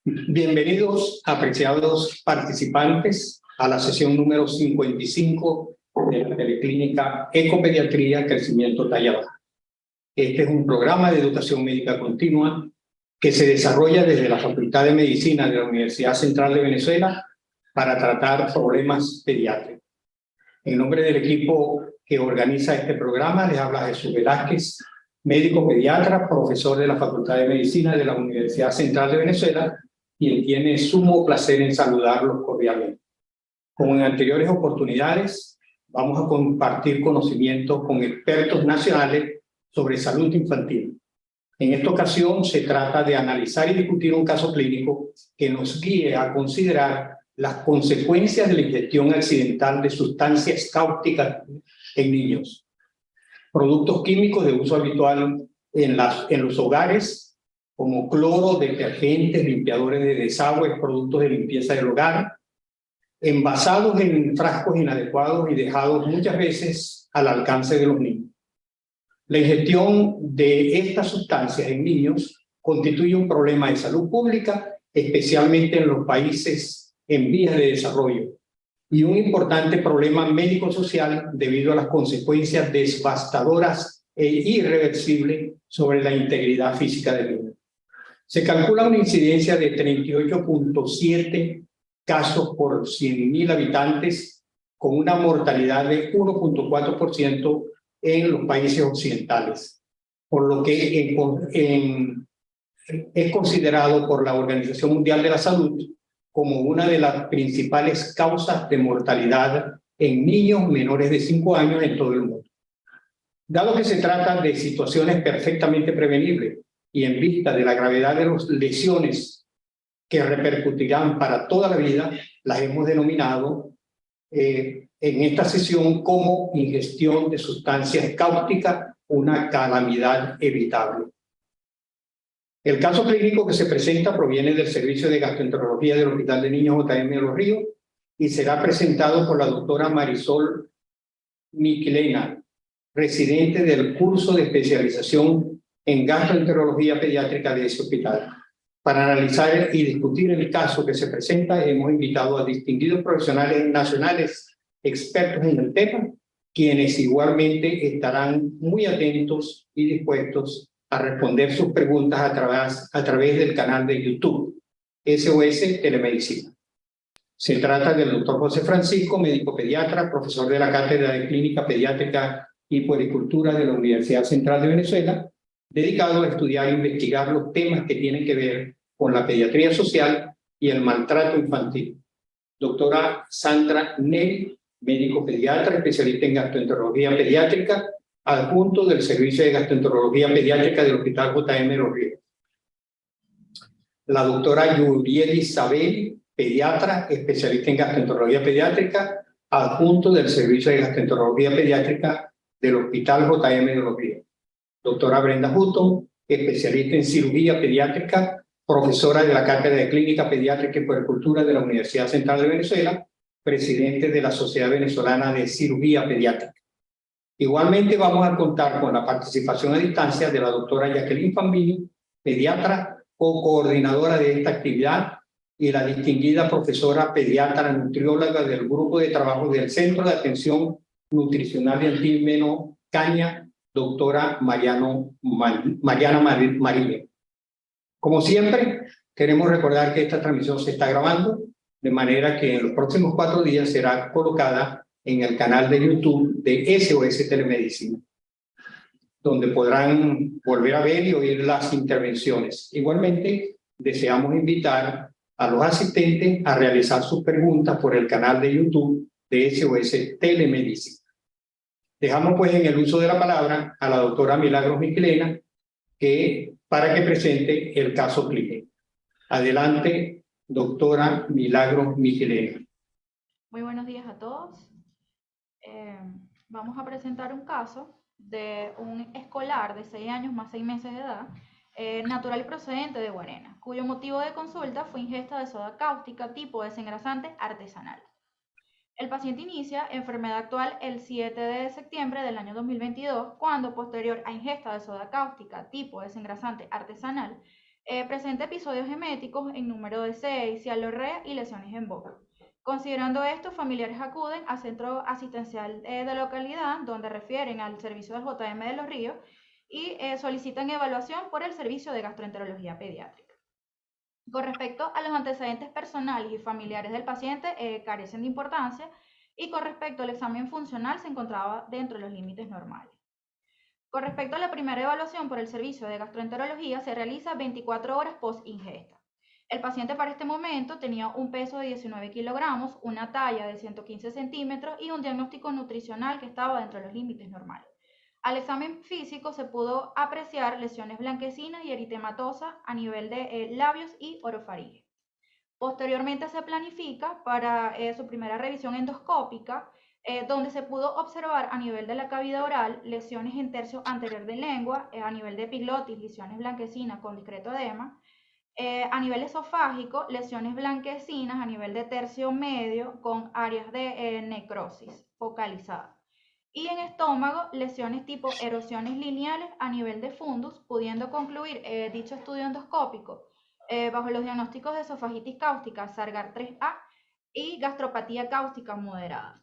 Bienvenidos, apreciados participantes, a la sesión número 55 de la Teleclínica Ecopediatría Crecimiento Talla Baja. Este es un programa de educación médica continua que se desarrolla desde la Facultad de Medicina de la Universidad Central de Venezuela para tratar problemas pediátricos. En nombre del equipo que organiza este programa, les habla Jesús Velázquez, médico pediatra, profesor de la Facultad de Medicina de la Universidad Central de Venezuela, quien tiene sumo placer en saludarlos cordialmente. Como en anteriores oportunidades, vamos a compartir conocimientos con expertos nacionales sobre salud infantil. En esta ocasión se trata de analizar y discutir un caso clínico que nos guíe a considerar las consecuencias de la ingestión accidental de sustancias cáusticas en niños. Productos químicos de uso habitual en los hogares, como cloro, detergentes, limpiadores de desagües, productos de limpieza del hogar, envasados en frascos inadecuados y dejados muchas veces al alcance de los niños. La ingestión de estas sustancias en niños constituye un problema de salud pública, especialmente en los países en vías de desarrollo, y un importante problema médico-social debido a las consecuencias devastadoras e irreversibles sobre la integridad física del niño. Se calcula una incidencia de 38.7 casos por 100.000 habitantes, con una mortalidad de 1.4% en los países occidentales, por lo que es considerado por la Organización Mundial de la Salud como una de las principales causas de mortalidad en niños menores de 5 años en todo el mundo. Dado que se trata de situaciones perfectamente prevenibles, y en vista de la gravedad de las lesiones que repercutirán para toda la vida, las hemos denominado en esta sesión como ingestión de sustancias cáusticas, una calamidad evitable. El caso clínico que se presenta proviene del Servicio de Gastroenterología del Hospital de Niños JM de Los Ríos y será presentado por la doctora Marisol Miquelena, residente del curso de especialización en gastroenterología pediátrica de ese hospital. Para analizar y discutir el caso que se presenta, hemos invitado a distinguidos profesionales nacionales expertos en el tema, quienes igualmente estarán muy atentos y dispuestos a responder sus preguntas a través del canal de YouTube SOS Telemedicina. Se trata del doctor José Francisco, médico pediatra, profesor de la Cátedra de Clínica Pediátrica y Puericultura de la Universidad Central de Venezuela, dedicado a estudiar e investigar los temas que tienen que ver con la pediatría social y el maltrato infantil. Doctora Sandra Neri, médico pediatra, especialista en gastroenterología pediátrica, adjunto del Servicio de Gastroenterología Pediátrica del Hospital JM de Los Ríos. La doctora Yurieli Isabel, pediatra, especialista en gastroenterología pediátrica, adjunto del Servicio de Gastroenterología Pediátrica del Hospital JM de Los Ríos. Doctora Brenda Hutton, especialista en cirugía pediátrica, profesora de la Cátedra de Clínica Pediátrica y Puericultura de la Universidad Central de Venezuela, presidente de la Sociedad Venezolana de Cirugía Pediátrica. Igualmente vamos a contar con la participación a distancia de la doctora Jacqueline Fambini, pediatra o coordinadora de esta actividad, y la distinguida profesora pediatra nutrióloga del Grupo de Trabajo del Centro de Atención Nutricional de Antímeno Caña, doctora Mariana María. Como siempre, queremos recordar que esta transmisión se está grabando, de manera que en los próximos 4 días será colocada en el canal de YouTube de SOS Telemedicina, donde podrán volver a ver y oír las intervenciones. Igualmente, deseamos invitar a los asistentes a realizar sus preguntas por el canal de YouTube de SOS Telemedicina. Dejamos pues en el uso de la palabra a la doctora Milagros Miquelena para que presente el caso clínico. Adelante, doctora Milagros Miquelena. Muy buenos días a todos. Vamos a presentar un caso de un escolar de 6 años más 6 meses de edad, natural y procedente de Guarena, cuyo motivo de consulta fue ingesta de soda cáustica tipo desengrasante artesanal. El paciente inicia enfermedad actual el 7 de septiembre del año 2022, cuando posterior a ingesta de soda cáustica tipo desengrasante artesanal, Presenta episodios eméticos en número de 6, cialorrea y lesiones en boca. Considerando esto, familiares acuden al centro asistencial de localidad, donde refieren al servicio del JM de Los Ríos y solicitan evaluación por el servicio de gastroenterología pediátrica. Con respecto a los antecedentes personales y familiares del paciente, carecen de importancia, y con respecto al examen funcional se encontraba dentro de los límites normales. Con respecto a la primera evaluación por el servicio de gastroenterología, se realiza 24 horas post-ingesta. El paciente para este momento tenía un peso de 19 kilogramos, una talla de 115 centímetros y un diagnóstico nutricional que estaba dentro de los límites normales. Al examen físico se pudo apreciar lesiones blanquecinas y eritematosas a nivel de labios y orofaringe. Posteriormente se planifica para su primera revisión endoscópica, donde se pudo observar a nivel de la cavidad oral lesiones en tercio anterior de lengua, a nivel de epiglotis, lesiones blanquecinas con discreto edema, a nivel esofágico, lesiones blanquecinas a nivel de tercio medio con áreas de necrosis focalizada. Y en estómago, lesiones tipo erosiones lineales a nivel de fundus, pudiendo concluir dicho estudio endoscópico bajo los diagnósticos de esofagitis cáustica Sargar 3A y gastropatía cáustica moderada.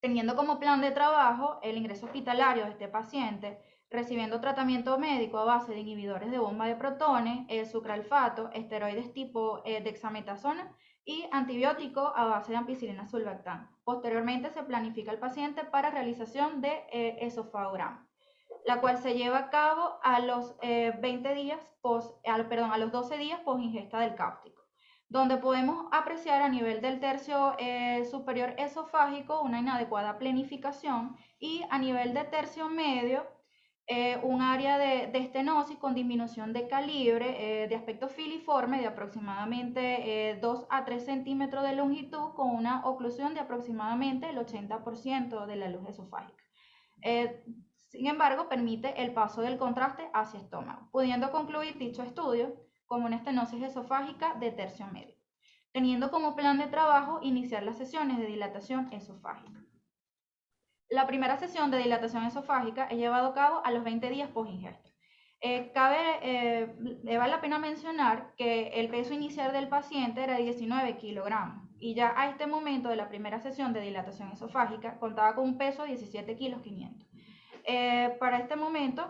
Teniendo como plan de trabajo el ingreso hospitalario de este paciente, recibiendo tratamiento médico a base de inhibidores de bomba de protones, sucralfato, esteroides tipo dexametasona y antibiótico a base de ampicilina sulbactam. Posteriormente se planifica el paciente para realización de esofagograma, la cual se lleva a cabo a los 12 días post ingesta del cáustico, donde podemos apreciar a nivel del tercio superior esofágico una inadecuada planificación y a nivel de tercio medio un área de estenosis con disminución de calibre de aspecto filiforme de aproximadamente 2 a 3 centímetros de longitud con una oclusión de aproximadamente el 80% de la luz esofágica. Sin embargo, permite el paso del contraste hacia estómago, pudiendo concluir dicho estudio como una estenosis esofágica de tercio medio, teniendo como plan de trabajo iniciar las sesiones de dilatación esofágica. La primera sesión de dilatación esofágica es llevado a cabo a los 20 días post-ingesta. Vale la pena mencionar que el peso inicial del paciente era de 19 kilogramos y ya a este momento de la primera sesión de dilatación esofágica contaba con un peso de 17 kilos 500. Para este momento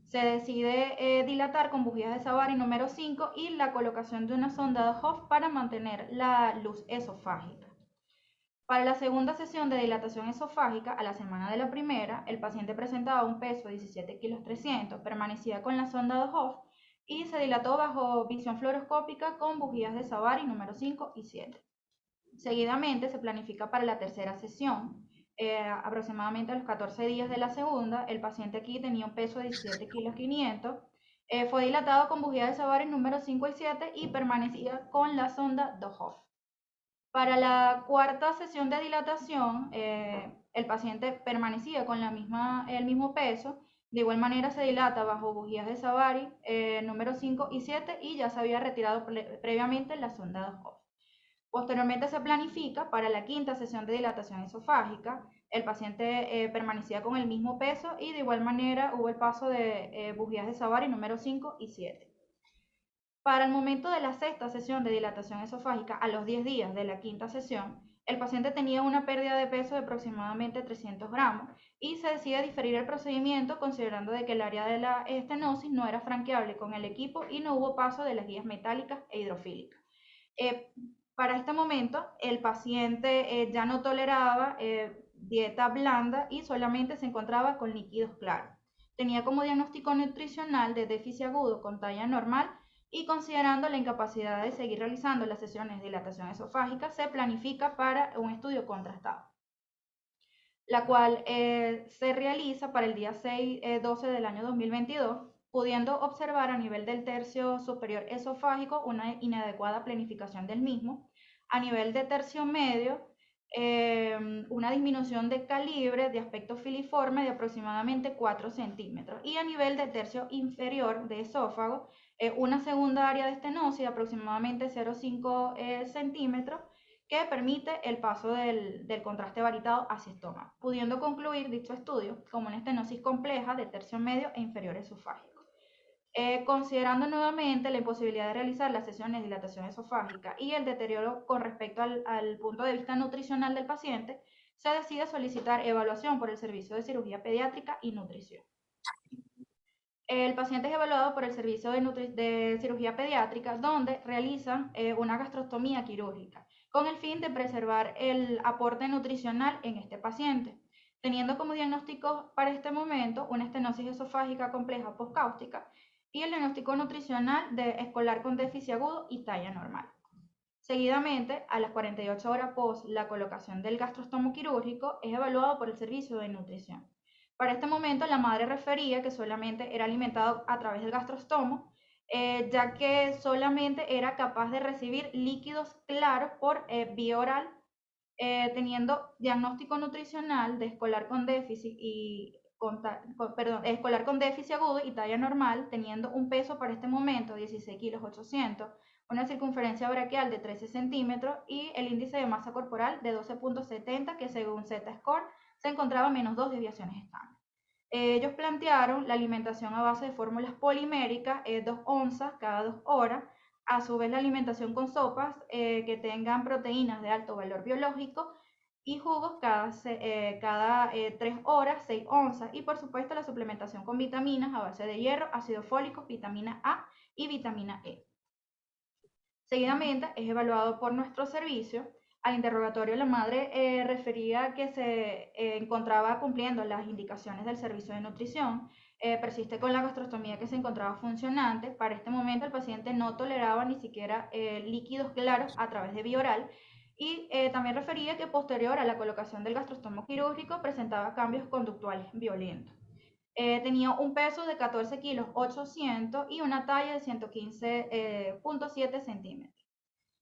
se decide dilatar con bujías de Savary número 5 y la colocación de una sonda de Hoff para mantener la luz esofágica. Para la segunda sesión de dilatación esofágica, a la semana de la primera, el paciente presentaba un peso de 17 kilos 300, permanecía con la sonda de Hoff y se dilató bajo visión fluoroscópica con bujías de Savary número 5 y 7. Seguidamente se planifica para la tercera sesión, aproximadamente a los 14 días de la segunda. El paciente aquí tenía un peso de 17 kilos 500, fue dilatado con bujía de Savary número 5 y 7 y permanecía con la sonda de Hoff. Para la cuarta sesión de dilatación, el paciente permanecía con el mismo peso. De igual manera se dilata bajo bujías de Savary número 5 y 7 y ya se había retirado previamente la sonda de Hoff. Posteriormente se planifica para la quinta sesión de dilatación esofágica. El paciente permanecía con el mismo peso y de igual manera hubo el paso de bujías de Savary número 5 y 7. Para el momento de la sexta sesión de dilatación esofágica, a los 10 días de la quinta sesión, el paciente tenía una pérdida de peso de aproximadamente 300 gramos y se decide diferir el procedimiento considerando de que el área de la estenosis no era franqueable con el equipo y no hubo paso de las guías metálicas e hidrofílicas. Para este momento, el paciente ya no toleraba dieta blanda y solamente se encontraba con líquidos claros. Tenía como diagnóstico nutricional de déficit agudo con talla normal y considerando la incapacidad de seguir realizando las sesiones de dilatación esofágica, se planifica para un estudio contrastado, la cual se realiza para el día 6-12 del año 2022, pudiendo observar a nivel del tercio superior esofágico una inadecuada planificación del mismo, a nivel de tercio medio una disminución de calibre de aspecto filiforme de aproximadamente 4 centímetros y a nivel del tercio inferior de esófago una segunda área de estenosis de aproximadamente 0,5 centímetros que permite el paso del contraste varitado hacia estómago, pudiendo concluir dicho estudio como una estenosis compleja de tercio medio e inferior esofágico. considerando nuevamente la imposibilidad de realizar las sesiones de dilatación esofágica y el deterioro con respecto al punto de vista nutricional del paciente, se decide solicitar evaluación por el servicio de cirugía pediátrica y nutrición. El paciente es evaluado por el servicio de cirugía pediátrica, donde realizan una gastrostomía quirúrgica, con el fin de preservar el aporte nutricional en este paciente, teniendo como diagnóstico para este momento una estenosis esofágica compleja postcáustica y el diagnóstico nutricional de escolar con déficit agudo y talla normal. Seguidamente, a las 48 horas post la colocación del gastrostomo quirúrgico, es evaluado por el servicio de nutrición. Para este momento, la madre refería que solamente era alimentado a través del gastrostomo, ya que solamente era capaz de recibir líquidos claros por vía oral, teniendo diagnóstico nutricional de escolar con déficit escolar con déficit agudo y talla normal, teniendo un peso para este momento 16 kilos 800, una circunferencia braquial de 13 centímetros y el índice de masa corporal de 12.70, que según Z-Score se encontraba menos 2 desviaciones estándar. Ellos plantearon la alimentación a base de fórmulas poliméricas, 2 onzas cada 2 horas, a su vez la alimentación con sopas que tengan proteínas de alto valor biológico y jugos cada 3 horas, 6 onzas, y por supuesto la suplementación con vitaminas a base de hierro, ácido fólico, vitamina A y vitamina E. Seguidamente es evaluado por nuestro servicio. Al interrogatorio la madre refería que se encontraba cumpliendo las indicaciones del servicio de nutrición, persiste con la gastrostomía que se encontraba funcionante. Para este momento el paciente no toleraba ni siquiera líquidos claros a través de vía oral y también refería que posterior a la colocación del gastrostomo quirúrgico presentaba cambios conductuales violentos. Tenía un peso de 14 kilos 800 y una talla de 115.7 centímetros.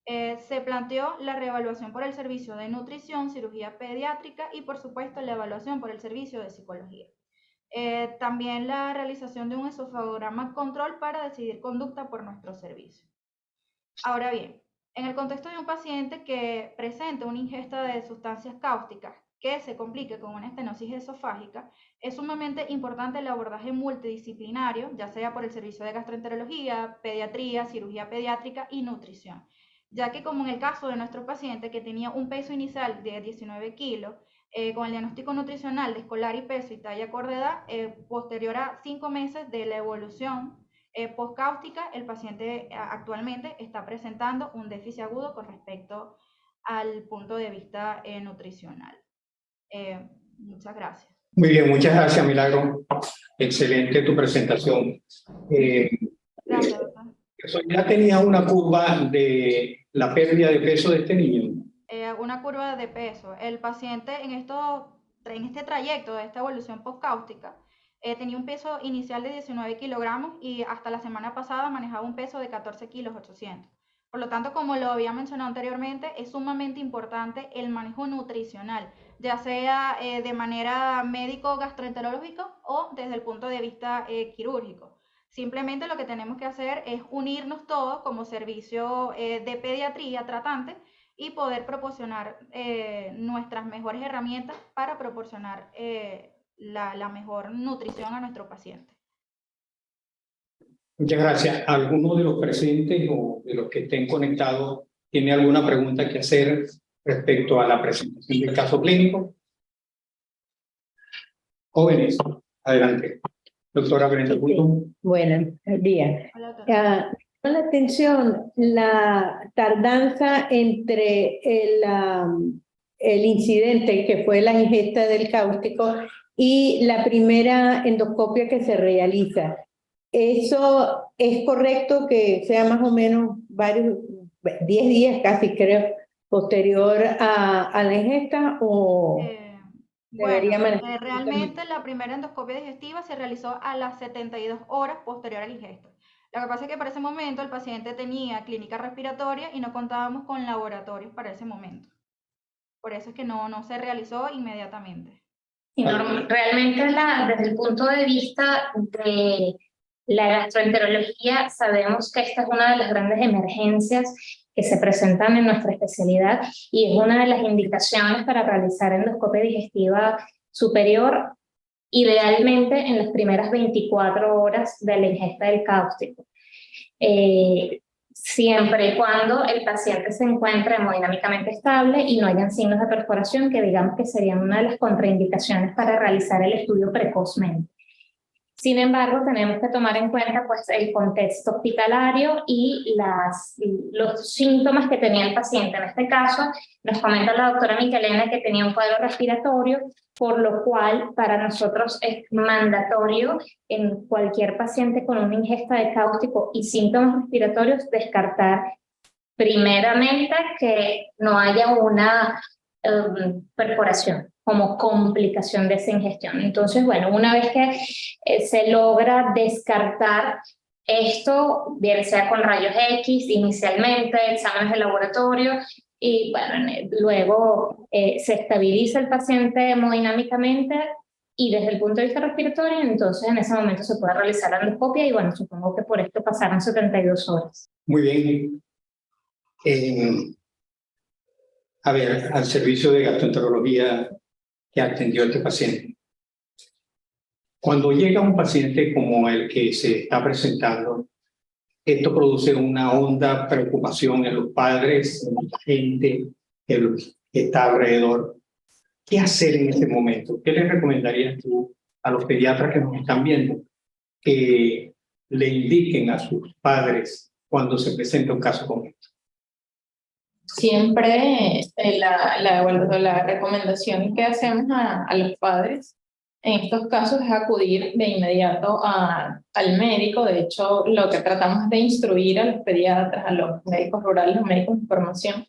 Se planteó la reevaluación por el servicio de nutrición, cirugía pediátrica y por supuesto la evaluación por el servicio de psicología. También la realización de un esofagograma control para decidir conducta por nuestro servicio. Ahora bien, en el contexto de un paciente que presenta una ingesta de sustancias cáusticas que se complique con una estenosis esofágica, es sumamente importante el abordaje multidisciplinario, ya sea por el servicio de gastroenterología, pediatría, cirugía pediátrica y nutrición, ya que como en el caso de nuestro paciente que tenía un peso inicial de 19 kilos, con el diagnóstico nutricional de escolar y peso y talla acorde a edad, posterior a 5 meses de la evolución postcáustica, el paciente actualmente está presentando un déficit agudo con respecto al punto de vista nutricional. Muchas gracias. Muy bien, muchas gracias, Milagro. Excelente tu presentación. Gracias, doctor. ¿Ya tenías una curva de la pérdida de peso de este niño? Una curva de peso. El paciente en este trayecto de esta evolución postcáustica tenía un peso inicial de 19 kilogramos y hasta la semana pasada manejaba un peso de 14 kilos 800. Por lo tanto, como lo había mencionado anteriormente, es sumamente importante el manejo nutricional, ya sea de manera médico-gastroenterológica o desde el punto de vista quirúrgico. Simplemente lo que tenemos que hacer es unirnos todos como servicio de pediatría tratante y poder proporcionar nuestras mejores herramientas para proporcionar la mejor nutrición a nuestro paciente. Muchas gracias. ¿Alguno de los presentes o de los que estén conectados tiene alguna pregunta que hacer respecto a la presentación del caso clínico? Jóvenes, adelante. Doctora Brenda Bulto. Buenos días. Hola, doctora. La atención, la tardanza entre el incidente que fue la ingesta del cáustico y la primera endoscopia que se realiza. ¿Eso es correcto que sea más o menos 10 días casi creo, posterior a la ingesta o debería manejar? Realmente la primera endoscopia digestiva se realizó a las 72 horas posterior al ingesta. Lo que pasa es que para ese momento el paciente tenía clínica respiratoria y no contábamos con laboratorios para ese momento. Por eso es que no se realizó inmediatamente. Y realmente desde el punto de vista de la gastroenterología sabemos que esta es una de las grandes emergencias que se presentan en nuestra especialidad y es una de las indicaciones para realizar endoscopia digestiva superior idealmente en las primeras 24 horas de la ingesta del cáustico. Siempre y cuando el paciente se encuentre hemodinámicamente estable y no hayan signos de perforación, que digamos que serían una de las contraindicaciones para realizar el estudio precozmente. Sin embargo, tenemos que tomar en cuenta pues, el contexto hospitalario y los síntomas que tenía el paciente. En este caso, nos comenta la doctora Michelena que tenía un cuadro respiratorio, por lo cual para nosotros es mandatorio en cualquier paciente con una ingesta de cáustico y síntomas respiratorios descartar primeramente que no haya una perforación como complicación de esa ingestión. Entonces, bueno, una vez que se logra descartar esto, bien sea con rayos X inicialmente, exámenes de laboratorio, y bueno, luego se estabiliza el paciente hemodinámicamente y desde el punto de vista respiratorio, entonces en ese momento se puede realizar la endoscopia y bueno, supongo que por esto pasaron 72 horas. Muy bien. A ver, al servicio de gastroenterología que atendió a este paciente. Cuando llega un paciente como el que se está presentando, esto produce una honda preocupación en los padres, en la gente que está alrededor. ¿Qué hacer en este momento? ¿Qué le recomendarías tú a los pediatras que nos están viendo que le indiquen a sus padres cuando se presenta un caso como este? Siempre la recomendación que hacemos a los padres en estos casos es acudir de inmediato al médico. De hecho, lo que tratamos es de instruir a los pediatras, a los médicos rurales, los médicos de formación,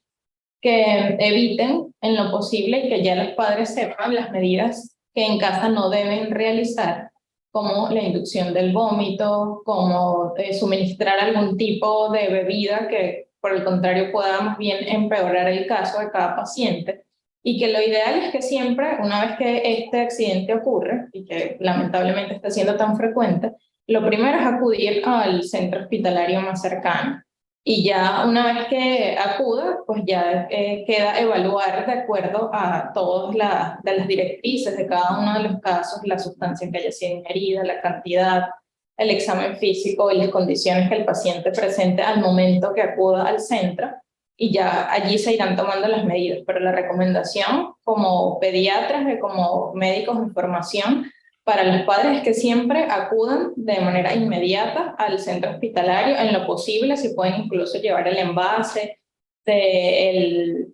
que eviten en lo posible y que ya los padres sepan las medidas que en casa no deben realizar, como la inducción del vómito, como suministrar algún tipo de bebida que por el contrario pueda más bien empeorar el caso de cada paciente, y que lo ideal es que siempre, una vez que este accidente ocurre, y que lamentablemente está siendo tan frecuente, lo primero es acudir al centro hospitalario más cercano. Y ya una vez que acuda, pues ya queda evaluar de acuerdo a todas las directrices de cada uno de los casos, la sustancia que haya sido ingerida, la cantidad, el examen físico y las condiciones que el paciente presente al momento que acuda al centro, y ya allí se irán tomando las medidas. Pero la recomendación como pediatras y como médicos en formación para los padres es que siempre acudan de manera inmediata al centro hospitalario, en lo posible, si pueden incluso llevar el envase de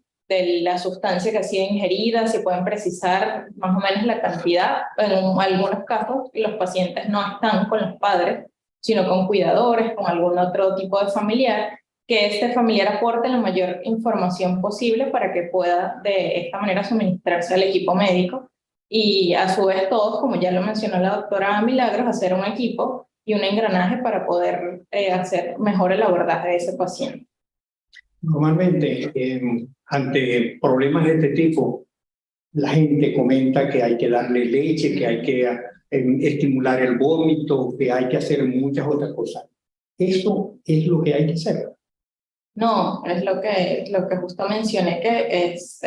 la sustancia que ha sido ingerida, si pueden precisar más o menos la cantidad. En algunos casos los pacientes no están con los padres, sino con cuidadores, con algún otro tipo de familiar, que este familiar aporte la mayor información posible para que pueda de esta manera suministrarse al equipo médico. Y a su vez todos, como ya lo mencionó la doctora Milagros, hacer un equipo y un engranaje para poder hacer mejor el abordaje de ese paciente. Normalmente, ante problemas de este tipo, la gente comenta que hay que darle leche, que hay que estimular el vómito, que hay que hacer muchas otras cosas. ¿Eso es lo que hay que hacer? No, es lo que justo mencioné, que es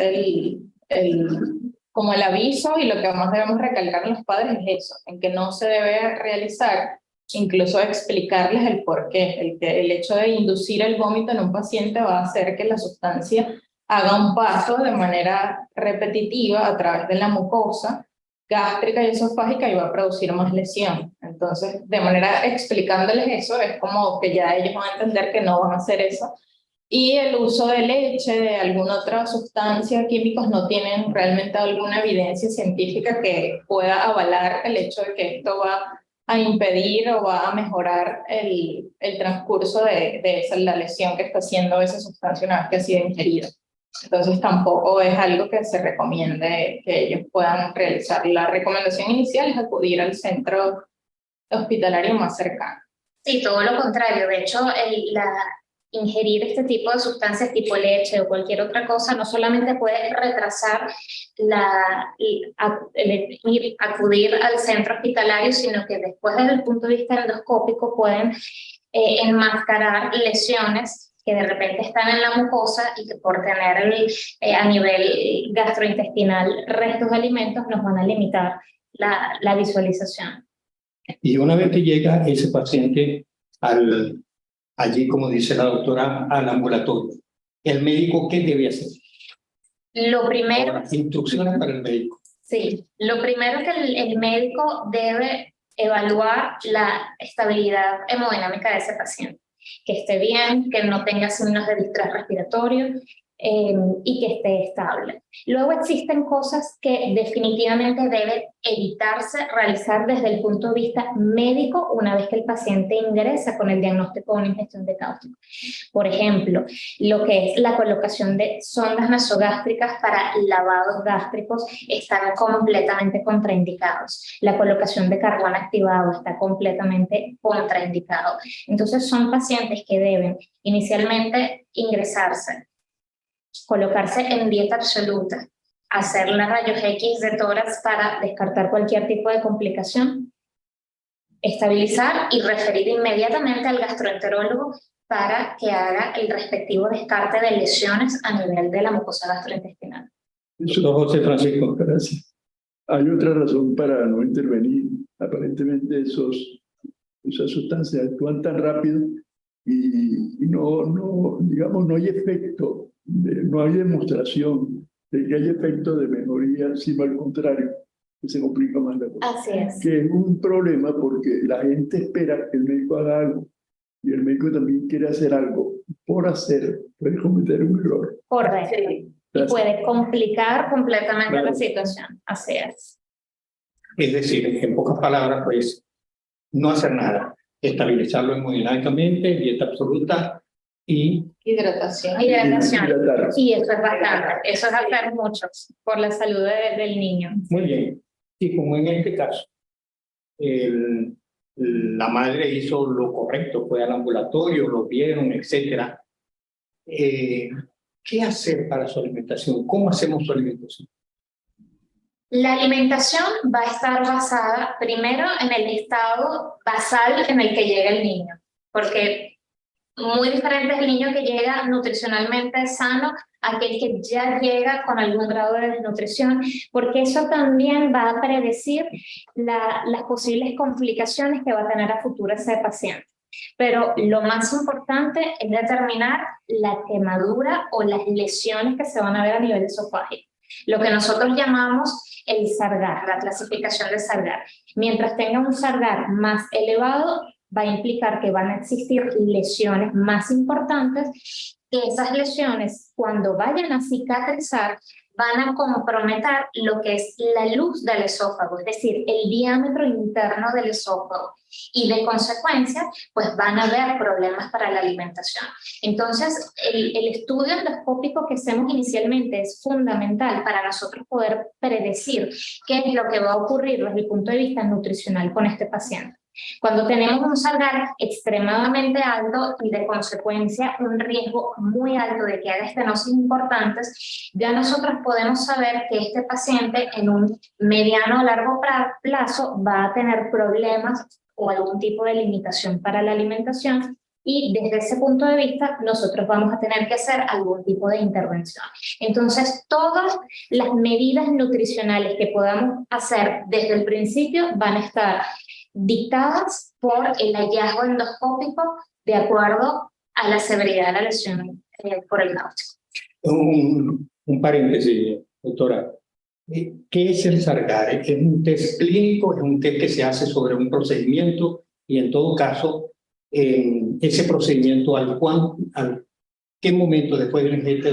como el aviso, y lo que más debemos recalcar a los padres es eso, en que no se debe realizar, incluso explicarles el porqué. El hecho de inducir el vómito en un paciente va a hacer que la sustancia haga un paso de manera repetitiva a través de la mucosa gástrica y esofágica y va a producir más lesión. Entonces, de manera explicándoles eso, es como que ya ellos van a entender que no van a hacer eso. Y el uso de leche, de alguna otra sustancia, químicos, no tienen realmente alguna evidencia científica que pueda avalar el hecho de que esto va a impedir o va a mejorar el transcurso de la lesión que está haciendo esa sustancia una vez que ha sido ingerida. Entonces tampoco es algo que se recomiende que ellos puedan realizar. La recomendación inicial es acudir al centro hospitalario más cercano. Sí, todo lo contrario. De hecho, ingerir este tipo de sustancias tipo leche o cualquier otra cosa no solamente puede retrasar acudir al centro hospitalario, sino que después desde el punto de vista endoscópico pueden enmascarar lesiones que de repente están en la mucosa y que por tener a nivel gastrointestinal restos de alimentos nos van a limitar la visualización. Y una vez que llega ese paciente allí, como dice la doctora, al ambulatorio, ¿el médico qué debe hacer? Lo primero, Ahora, instrucciones para el médico. sí, lo primero que el médico debe evaluar la estabilidad hemodinámica de ese paciente, que esté bien, que no tenga signos de distrés respiratorio y que esté estable. Luego existen cosas que definitivamente deben evitarse realizar desde el punto de vista médico una vez que el paciente ingresa con el diagnóstico de una ingestión de cáustico. Por ejemplo, lo que es la colocación de sondas nasogástricas para lavados gástricos están completamente contraindicados. La colocación de carbón activado está completamente contraindicado. Entonces son pacientes que deben inicialmente ingresarse, colocarse en dieta absoluta, hacer las rayos X de tórax para descartar cualquier tipo de complicación, estabilizar y referir inmediatamente al gastroenterólogo para que haga el respectivo descarte de lesiones a nivel de la mucosa gastrointestinal. Doctor José Francisco, Gracias. Hay otra razón para no intervenir. Aparentemente esas sustancias actúan tan rápido y digamos, no hay efecto, no hay demostración de que haya efecto de mejoría, sino al contrario, que se complica más la cosa. Así es. Que es un problema porque la gente espera que el médico haga algo y el médico también quiere hacer algo. Por hacer, puede cometer un error. Correcto. Y Gracias. puede complicar completamente Claro. la situación. Así es. es decir, en pocas palabras, pues, no hacer nada, estabilizarlo hemodinámicamente, dieta absoluta y Hidratación. Hidratación. Hidratar. Y eso es bastante. Eso es hacer mucho por la salud del niño. muy bien. Y como en este caso, la madre hizo lo correcto, fue al ambulatorio, lo vieron, etcétera. ¿Qué hacer para su alimentación? ¿Cómo hacemos su alimentación? La alimentación va a estar basada primero en el estado basal en el que llega el niño, porque muy diferente es el niño que llega nutricionalmente sano a aquel que ya llega con algún grado de desnutrición, porque eso también va a predecir las posibles complicaciones que va a tener a futuro ese paciente. Pero lo más importante es determinar la quemadura o las lesiones que se van a ver a nivel esofágico. Lo que nosotros llamamos el Sargar, la clasificación de Sargar. Mientras tenga un Sargar más elevado, va a implicar que van a existir lesiones más importantes, que esas lesiones, cuando vayan a cicatrizar, van a comprometer lo que es la luz del esófago, es decir, el diámetro interno del esófago. Y de consecuencia, pues van a haber problemas para la alimentación. Entonces, el estudio endoscópico que hacemos inicialmente es fundamental para nosotros poder predecir qué es lo que va a ocurrir desde el punto de vista nutricional con este paciente. Cuando tenemos un Sargar extremadamente alto y de consecuencia un riesgo muy alto de que haga estenosis importantes, ya nosotros podemos saber que este paciente en un mediano o largo plazo va a tener problemas o algún tipo de limitación para la alimentación, y desde ese punto de vista nosotros vamos a tener que hacer algún tipo de intervención. Entonces, todas las medidas nutricionales que podamos hacer desde el principio van a estar dictadas por el hallazgo endoscópico de acuerdo a la severidad de la lesión por el cáustico. Un paréntesis, doctora. ¿Qué es el Sargar? ¿Es un test clínico? ¿Es un test que se hace sobre un procedimiento? Y en todo caso, ese procedimiento, ¿al qué momento después del ingeste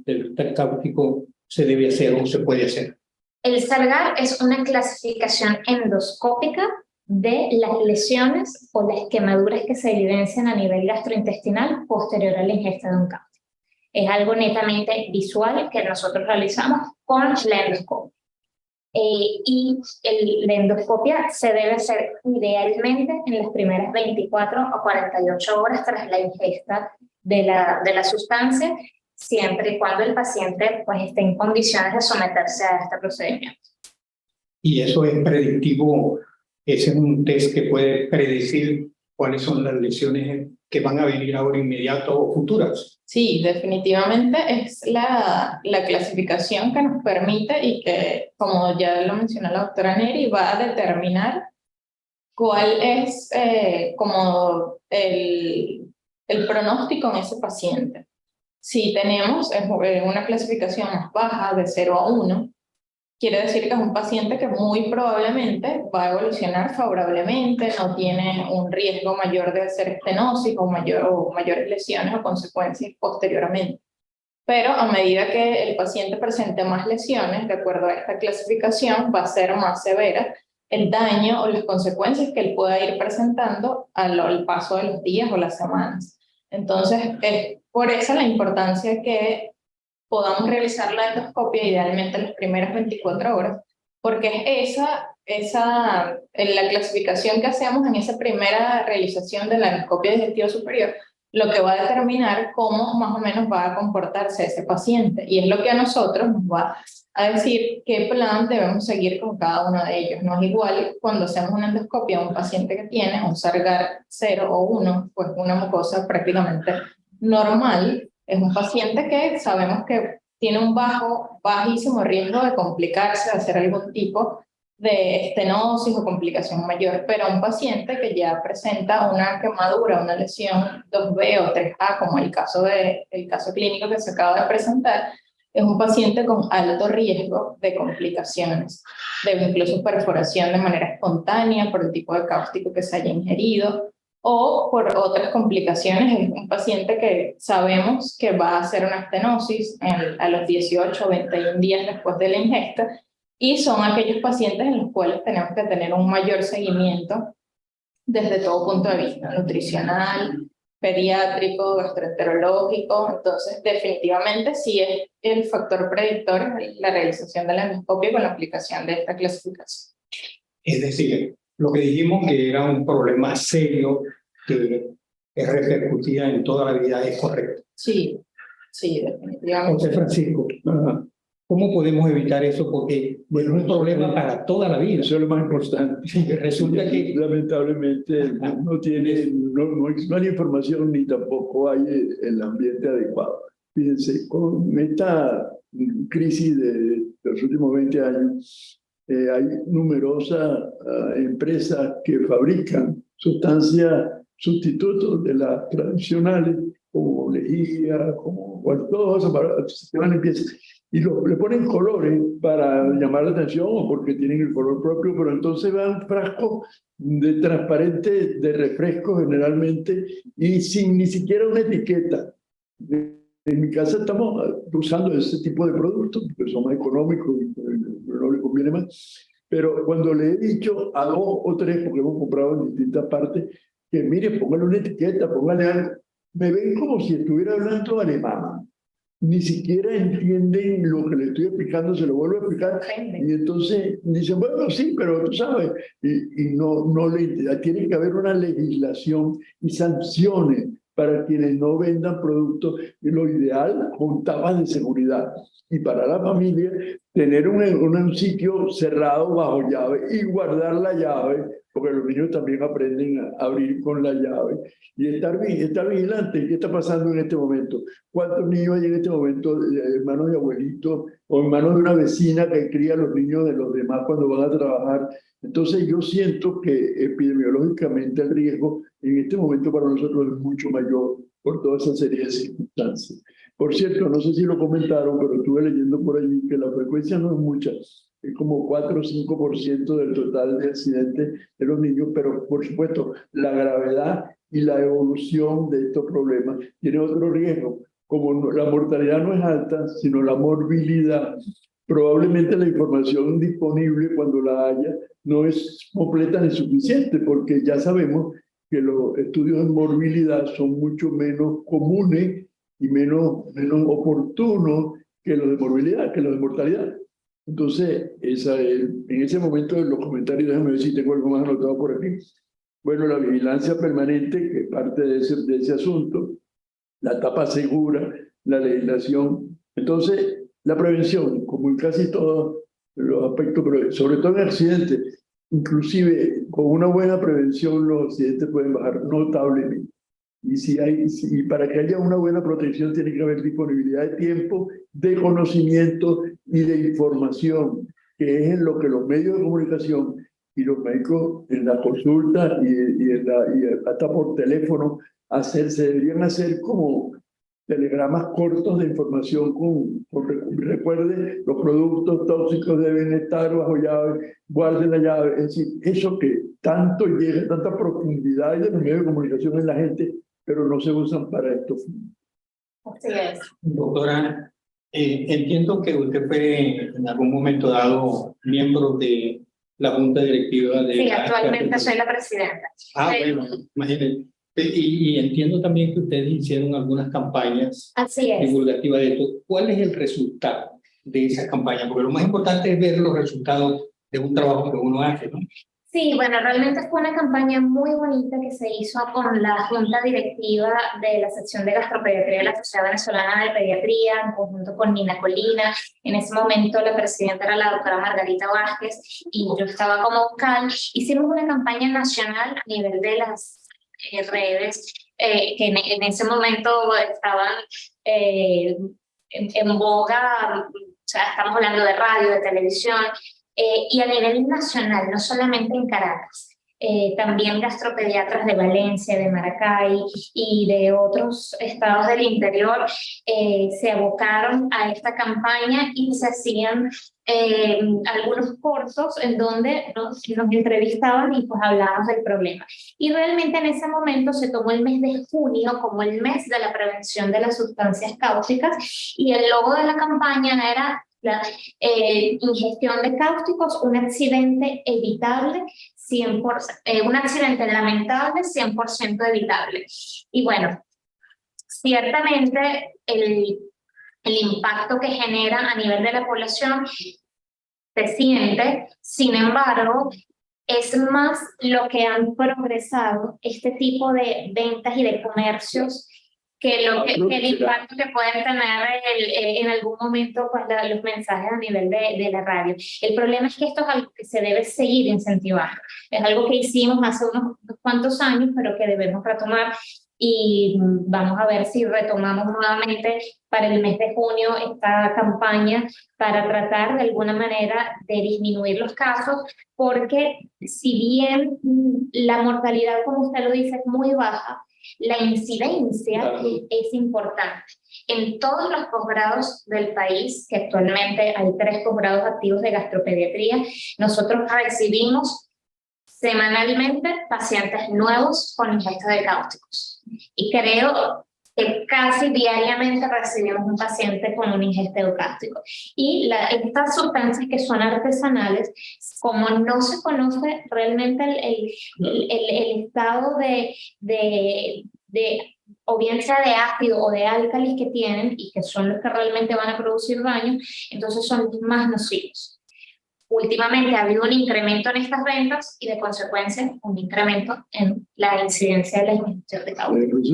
del cáustico se debe hacer o se puede hacer? El Sargar es una clasificación endoscópica de las lesiones o las quemaduras que se evidencian a nivel gastrointestinal posterior a la ingesta de un cáustico. Es algo netamente visual que nosotros realizamos con la endoscopia. Y la endoscopia se debe hacer idealmente en las primeras 24 o 48 horas tras la ingesta de la sustancia, siempre y cuando el paciente pues, esté en condiciones de someterse a este procedimiento. Y eso es predictivo, ese es un test que puede predecir cuáles son las lesiones que van a venir ahora inmediato o futuras. Sí, definitivamente es la clasificación que nos permite y que, como ya lo mencionó la doctora Neri, va a determinar cuál es como el pronóstico en ese paciente. Si tenemos una clasificación más baja, de 0 a 1, quiere decir que es un paciente que muy probablemente va a evolucionar favorablemente, no tiene un riesgo mayor de hacer estenosis o mayores lesiones o consecuencias posteriormente. Pero a medida que el paciente presente más lesiones, de acuerdo a esta clasificación, va a ser más severa el daño o las consecuencias que él pueda ir presentando al paso de los días o las semanas. Entonces, es por eso la importancia que podamos realizar la endoscopia idealmente en las primeras 24 horas, porque es la clasificación que hacemos en esa primera realización de la endoscopia digestiva superior, lo que va a determinar cómo más o menos va a comportarse ese paciente, y es lo que a nosotros nos va a decir qué plan debemos seguir con cada uno de ellos. No es igual cuando hacemos una endoscopia a un paciente que tiene un Sargar 0 o 1, pues una mucosa prácticamente normal. Es un paciente que sabemos que tiene un bajísimo riesgo de complicarse, de hacer algún tipo de estenosis o complicación mayor, pero un paciente que ya presenta una quemadura, una lesión 2B o 3A, como el caso clínico que se acaba de presentar, es un paciente con alto riesgo de complicaciones, de incluso perforación de manera espontánea por el tipo de cáustico que se haya ingerido, o por otras complicaciones. Es un paciente que sabemos que va a hacer una estenosis a los 18 o 21 días después de la ingesta, y son aquellos pacientes en los cuales tenemos que tener un mayor seguimiento desde todo punto de vista, nutricional, pediátrico, gastroenterológico. Entonces, definitivamente sí es el factor predictor la realización de la endoscopia con la aplicación de esta clasificación. Es decir, lo que dijimos que era un problema serio que es repercutida en toda la vida es correcto. Sí, sí, definitivamente. José Francisco, ¿cómo podemos evitar eso? Porque es un problema para toda la vida. Eso es lo más importante. Resulta que lamentablemente no hay información ni tampoco hay el ambiente adecuado. Fíjense, con esta crisis de los últimos 20 años, hay numerosas empresas que fabrican sustancias sustitutos de las tradicionales, como lejía, como todos esos sistemas de limpieza, y le ponen colores para llamar la atención o porque tienen el color propio, pero entonces van frascos de transparente de refresco generalmente y sin ni siquiera una etiqueta. En mi casa estamos usando ese tipo de productos porque son más económicos y no le conviene más. Pero cuando le he dicho a 2 o 3, porque hemos comprado en distintas partes, que mire, póngale una etiqueta, póngale algo, me ven como si estuviera hablando alemán. Ni siquiera entienden lo que le estoy explicando, se lo vuelvo a explicar. Y entonces dicen, bueno, sí, pero tú sabes. Y no tiene que haber una legislación y sanciones para quienes no vendan productos. Y lo ideal, con tapas de seguridad. Y para la familia, tener un sitio cerrado bajo llave y guardar la llave, porque los niños también aprenden a abrir con la llave. Y estar vigilante. ¿Qué está pasando en este momento? ¿Cuántos niños hay en este momento, hermanos de abuelitos o hermanos de una vecina que cría a los niños de los demás cuando van a trabajar? Entonces yo siento que epidemiológicamente el riesgo en este momento para nosotros es mucho mayor por toda esa serie de circunstancias. Por cierto, no sé si lo comentaron, pero estuve leyendo por allí que la frecuencia no es mucha, es como 4 o 5% del total de accidentes de los niños, pero por supuesto la gravedad y la evolución de estos problemas tiene otro riesgo. Como la mortalidad no es alta, sino la morbilidad, probablemente la información disponible cuando la haya no es completa ni suficiente, porque ya sabemos que los estudios de morbilidad son mucho menos comunes y menos oportunos que los de morbilidad, que los de mortalidad. Entonces, en ese momento de los comentarios, déjame ver si tengo algo más anotado por aquí. Bueno, la vigilancia permanente, que es parte de ese asunto, la etapa segura, la legislación. Entonces, la prevención, como en casi todos los aspectos, pero sobre todo en accidentes, inclusive con una buena prevención los accidentes pueden bajar notablemente. Y para que haya una buena protección tiene que haber disponibilidad de tiempo, de conocimiento y de información, que es en lo que los medios de comunicación y los médicos en la consulta y hasta por teléfono se deberían hacer como telegramas cortos de información recuerde, los productos tóxicos deben estar bajo llave, guarden la llave, es decir, eso que tanto llega, tanta profundidad de los medios de comunicación en la gente, pero no se usan para esto. Así es. Doctora, entiendo que usted fue en algún momento dado miembro de la Junta Directiva de... Sí, actualmente soy la presidenta. Ah, Sí. bueno, imagínense. Y entiendo también que ustedes hicieron algunas campañas Así es. divulgativas de esto. ¿Cuál es el resultado de esas campañas? Porque lo más importante es ver los resultados de un trabajo que uno hace, ¿no? Sí, bueno, realmente fue una campaña muy bonita que se hizo con la Junta Directiva de la sección de gastropediatría de la Sociedad Venezolana de Pediatría, en conjunto con Nina Colina. En ese momento la presidenta era la doctora Margarita Vázquez y yo estaba como vocal. Hicimos una campaña nacional a nivel de las redes que en ese momento estaban en boga, o sea, estamos hablando de radio, de televisión, y a nivel nacional, no solamente en Caracas. También gastropediatras de Valencia, de Maracay y de otros estados del interior se abocaron a esta campaña y se hacían algunos cortos en donde nos entrevistaban y pues hablábamos del problema. Y realmente en ese momento se tomó el mes de junio como el mes de la prevención de las sustancias cáusticas y el logo de la campaña era la ingestión de cáusticos, un accidente evitable, 100%, un accidente lamentable, 100% evitable. Y bueno, ciertamente el impacto que genera a nivel de la población se siente, sin embargo, es más lo que han progresado este tipo de ventas y de comercios que el impacto que pueden tener en algún momento pues, los mensajes a nivel de la radio. El problema es que esto es algo que se debe seguir incentivando. Es algo que hicimos hace unos cuantos años, pero que debemos retomar y vamos a ver si retomamos nuevamente para el mes de junio esta campaña para tratar de alguna manera de disminuir los casos, porque si bien la mortalidad, como usted lo dice, es muy baja, la incidencia es importante. En todos los posgrados del país, que actualmente hay 3 posgrados activos de gastropediatría, nosotros recibimos semanalmente pacientes nuevos con ingesta de cáusticos. Y creo que casi diariamente recibimos un paciente con un ingesta de cáustico. Y estas sustancias que son artesanales, como no se conoce realmente el estado o bien sea de ácido o de álcalis que tienen y que son los que realmente van a producir daño, entonces son más nocivos. Últimamente ha habido un incremento en estas ventas y de consecuencia un incremento en la incidencia de la ingestión de cáusticos.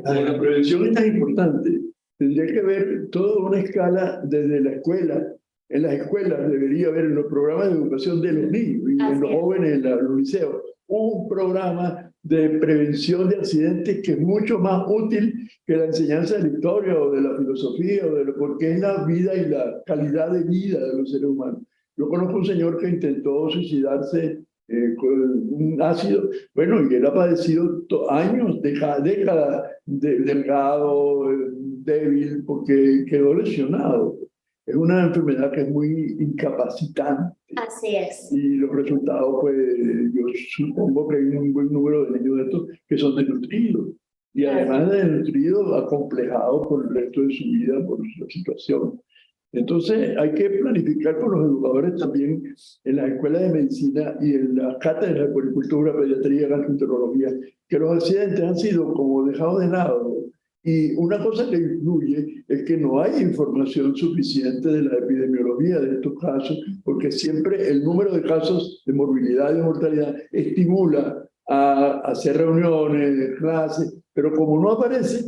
La prevención es tan importante. Tendría que ver toda una escala desde la escuela. En las escuelas debería haber en los programas de educación de los niños y en los jóvenes, en los liceos, un programa de prevención de accidentes que es mucho más útil que la enseñanza de la historia o de la filosofía, porque es la vida y la calidad de vida de los seres humanos. Yo conozco un señor que intentó suicidarse con un ácido, bueno, y él ha padecido años, décadas, delgado, débil, porque quedó lesionado. Es una enfermedad que es muy incapacitante. Así es. Y los resultados, pues, yo supongo que hay un buen número de niños de estos que son desnutridos. Y además de desnutridos, acomplejados por el resto de su vida, por su situación. Entonces, hay que planificar con los educadores también en las escuelas de medicina y en las cátedras de puericultura, pediatría, gastroenterología, que los accidentes han sido como dejados de lado. Y una cosa que influye es que no hay información suficiente de la epidemiología de estos casos, porque siempre el número de casos de morbilidad y de mortalidad estimula a hacer reuniones, clases, pero como no aparece,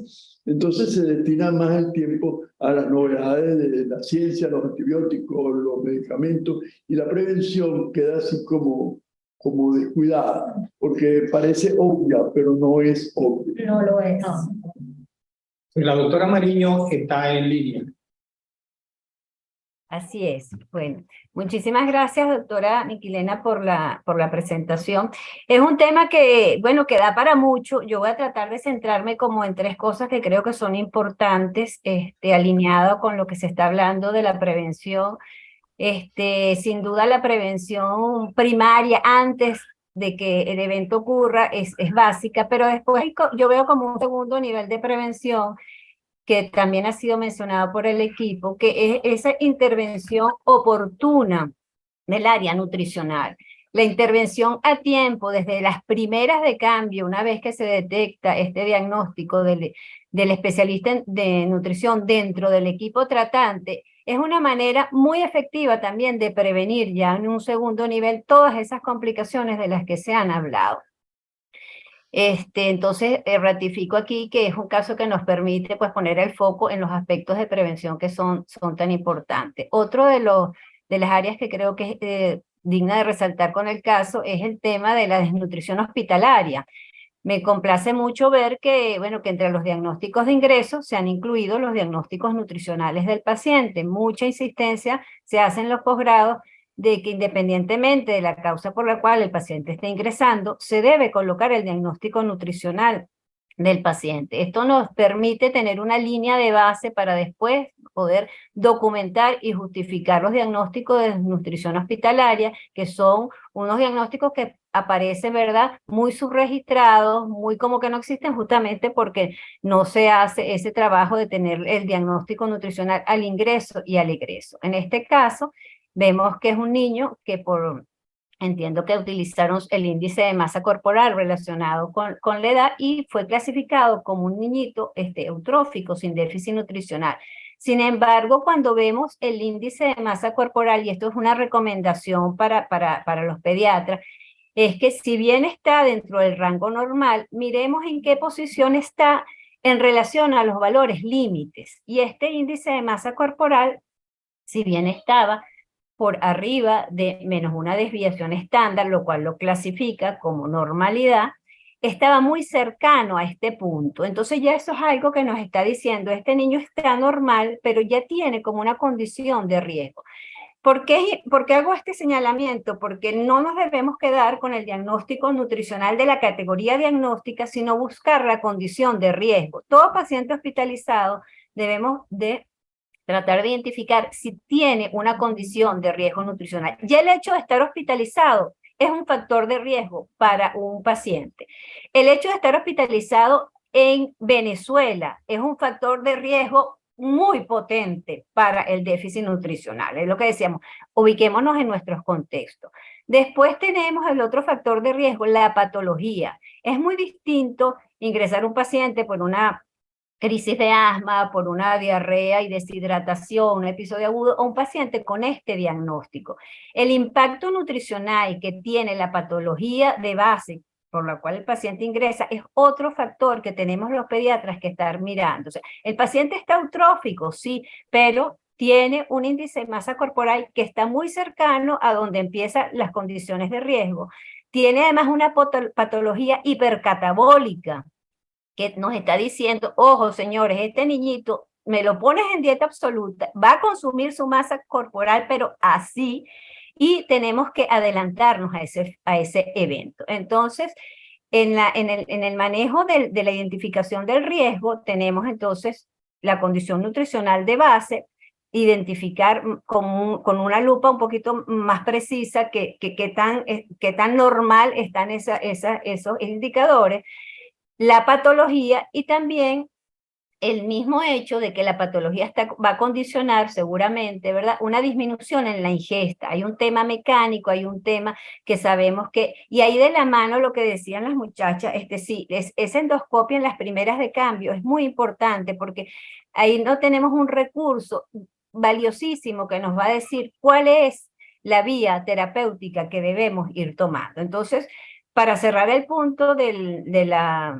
entonces se destina más el tiempo a las novedades de la ciencia, los antibióticos, los medicamentos, y la prevención queda así como como descuidada, porque parece obvia, pero no es obvia. No lo es. La doctora Mariño está en línea. Así es. Bueno, muchísimas gracias, doctora Miquilena, por la presentación. Es un tema que, bueno, que da para mucho. Yo voy a tratar de centrarme como en 3 cosas que creo que son importantes, alineado con lo que se está hablando de la prevención. Sin duda la prevención primaria antes de que el evento ocurra es básica, pero después yo veo como un segundo nivel de prevención que también ha sido mencionado por el equipo, que es esa intervención oportuna del área nutricional. La intervención a tiempo, desde las primeras de cambio, una vez que se detecta este diagnóstico del especialista de nutrición dentro del equipo tratante, es una manera muy efectiva también de prevenir ya en un segundo nivel todas esas complicaciones de las que se han hablado. Entonces, ratifico aquí que es un caso que nos permite pues, poner el foco en los aspectos de prevención que son tan importantes. Otro de las áreas que creo que es digna de resaltar con el caso es el tema de la desnutrición hospitalaria. Me complace mucho ver que, bueno, que entre los diagnósticos de ingreso se han incluido los diagnósticos nutricionales del paciente. Mucha insistencia se hace en los posgrados de que independientemente de la causa por la cual el paciente esté ingresando, se debe colocar el diagnóstico nutricional del paciente. Esto nos permite tener una línea de base para después poder documentar y justificar los diagnósticos de nutrición hospitalaria, que son unos diagnósticos que aparecen, ¿verdad?, muy subregistrados, muy como que no existen justamente porque no se hace ese trabajo de tener el diagnóstico nutricional al ingreso y al egreso. En este caso, vemos que es un niño que entiendo que utilizaron el índice de masa corporal relacionado con la edad y fue clasificado como un niñito eutrófico sin déficit nutricional. Sin embargo, cuando vemos el índice de masa corporal, y esto es una recomendación para los pediatras, es que si bien está dentro del rango normal, miremos en qué posición está en relación a los valores límites. Y este índice de masa corporal, si bien estaba por arriba de menos una desviación estándar, lo cual lo clasifica como normalidad, estaba muy cercano a este punto. Entonces ya eso es algo que nos está diciendo, este niño está normal, pero ya tiene como una condición de riesgo. ¿Por qué hago este señalamiento? Porque no nos debemos quedar con el diagnóstico nutricional de la categoría diagnóstica, sino buscar la condición de riesgo. Todo paciente hospitalizado debemos de tratar de identificar si tiene una condición de riesgo nutricional. Ya el hecho de estar hospitalizado es un factor de riesgo para un paciente. El hecho de estar hospitalizado en Venezuela es un factor de riesgo muy potente para el déficit nutricional. Es lo que decíamos, ubiquémonos en nuestros contextos. Después tenemos el otro factor de riesgo, la patología. Es muy distinto ingresar un paciente por una crisis de asma, por una diarrea y deshidratación, un episodio agudo, o un paciente con este diagnóstico. El impacto nutricional que tiene la patología de base por la cual el paciente ingresa es otro factor que tenemos los pediatras que estar mirando. O sea, el paciente está eutrófico, sí, pero tiene un índice de masa corporal que está muy cercano a donde empiezan las condiciones de riesgo. Tiene además una patología hipercatabólica, que nos está diciendo, ojo señores, este niñito me lo pones en dieta absoluta, va a consumir su masa corporal, pero así, y tenemos que adelantarnos a ese evento. Entonces, en el manejo de la identificación del riesgo, tenemos entonces la condición nutricional de base, identificar con una lupa un poquito más precisa qué tan normal están esos indicadores, la patología y también el mismo hecho de que la patología va a condicionar seguramente, ¿verdad?, una disminución en la ingesta. Hay un tema mecánico, hay un tema que sabemos que, y ahí de la mano lo que decían las muchachas, sí, esa endoscopia en las primeras de cambio es muy importante porque ahí no tenemos un recurso valiosísimo que nos va a decir cuál es la vía terapéutica que debemos ir tomando. Entonces, para cerrar el punto de la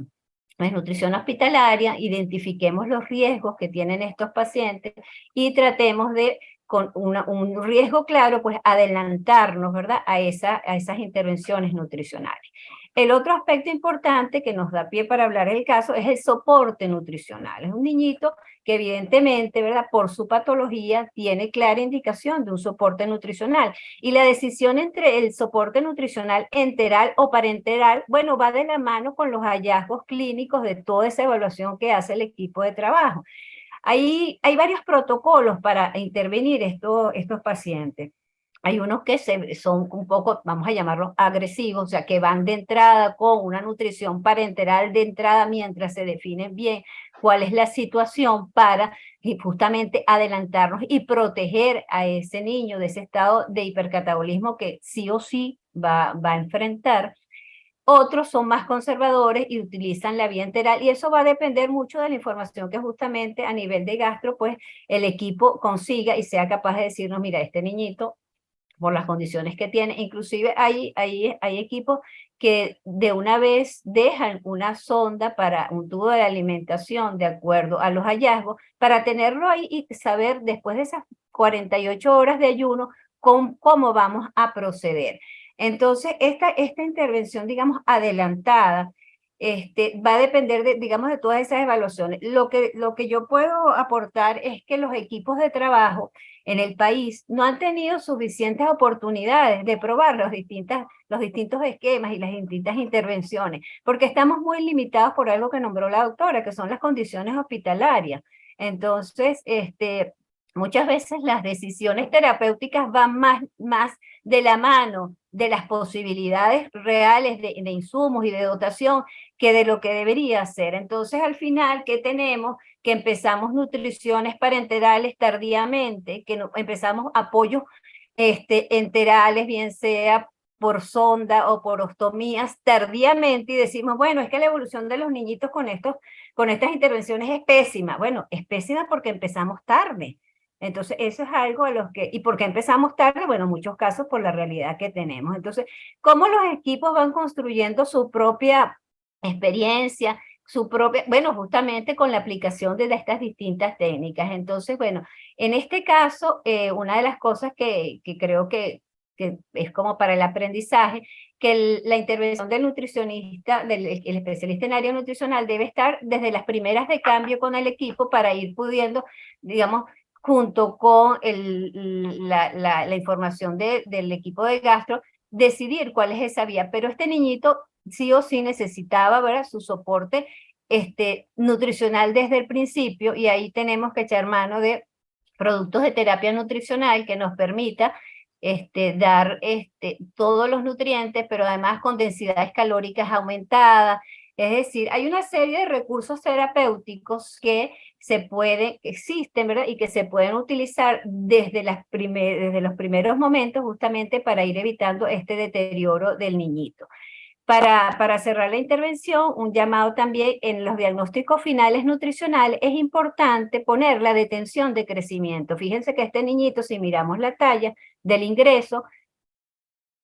nutrición hospitalaria, identifiquemos los riesgos que tienen estos pacientes y tratemos de con un riesgo claro, pues adelantarnos, ¿verdad?, a esas intervenciones nutricionales. El otro aspecto importante que nos da pie para hablar del caso es el soporte nutricional. Es un niñito que evidentemente, ¿verdad?, por su patología tiene clara indicación de un soporte nutricional. Y la decisión entre el soporte nutricional enteral o parenteral, bueno, va de la mano con los hallazgos clínicos de toda esa evaluación que hace el equipo de trabajo. Hay varios protocolos para intervenir estos pacientes. Hay unos que son un poco, vamos a llamarlos agresivos, o sea, que van de entrada con una nutrición parenteral de entrada mientras se definen bien cuál es la situación para justamente adelantarnos y proteger a ese niño de ese estado de hipercatabolismo que sí o sí va a enfrentar. Otros son más conservadores y utilizan la vía enteral, y eso va a depender mucho de la información que justamente a nivel de gastro, pues el equipo consiga y sea capaz de decirnos, mira, este niñito, por las condiciones que tiene, inclusive hay equipos que de una vez dejan una sonda para un tubo de alimentación de acuerdo a los hallazgos, para tenerlo ahí y saber después de esas 48 horas de ayuno cómo vamos a proceder. Entonces, esta intervención, digamos, adelantada, va a depender digamos, de todas esas evaluaciones. Lo que yo puedo aportar es que los equipos de trabajo en el país no han tenido suficientes oportunidades de probar los distintos esquemas y las distintas intervenciones, porque estamos muy limitados por algo que nombró la doctora, que son las condiciones hospitalarias. Entonces, muchas veces las decisiones terapéuticas van más de la mano de las posibilidades reales de insumos y de dotación que de lo que debería ser. Entonces, al final, ¿qué tenemos? Que empezamos nutriciones parenterales tardíamente, que empezamos apoyos enterales, bien sea por sonda o por ostomías tardíamente, y decimos, bueno, es que la evolución de los niñitos con estas intervenciones es pésima. Bueno, es pésima porque empezamos tarde. Entonces, eso es algo a los que, ¿y por qué empezamos tarde? Bueno, en muchos casos por la realidad que tenemos. Entonces, ¿cómo los equipos van construyendo su propia experiencia, bueno, justamente con la aplicación de estas distintas técnicas? Entonces, bueno, en este caso, una de las cosas que creo que es como para el aprendizaje, que la intervención del nutricionista, el especialista en área nutricional, debe estar desde las primeras de cambio con el equipo para ir pudiendo, digamos, junto con la información del equipo de gastro, decidir cuál es esa vía. Pero este niñito sí o sí necesitaba, ¿verdad?, su soporte nutricional desde el principio, y ahí tenemos que echar mano de productos de terapia nutricional que nos permita dar todos los nutrientes, pero además con densidades calóricas aumentadas. Es decir, hay una serie de recursos terapéuticos que existen, ¿verdad?, y que se pueden utilizar desde los primeros momentos, justamente para ir evitando este deterioro del niñito. Para cerrar la intervención, un llamado también: en los diagnósticos finales nutricionales es importante poner la detención de crecimiento. Fíjense que este niñito, si miramos la talla del ingreso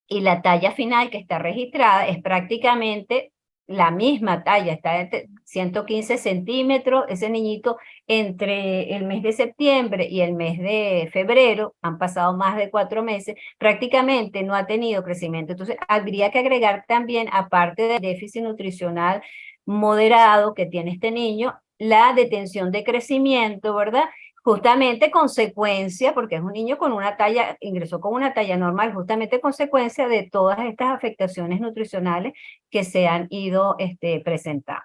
y la talla final que está registrada, es prácticamente la misma talla, está entre 115 centímetros. Ese niñito, entre el mes de septiembre y el mes de febrero, han pasado más de 4 meses, prácticamente no ha tenido crecimiento. Entonces, habría que agregar también, aparte del déficit nutricional moderado que tiene este niño, la detención de crecimiento, ¿verdad? Justamente consecuencia, porque es un niño con una talla, ingresó con una talla normal, justamente consecuencia de todas estas afectaciones nutricionales que se han ido presentando.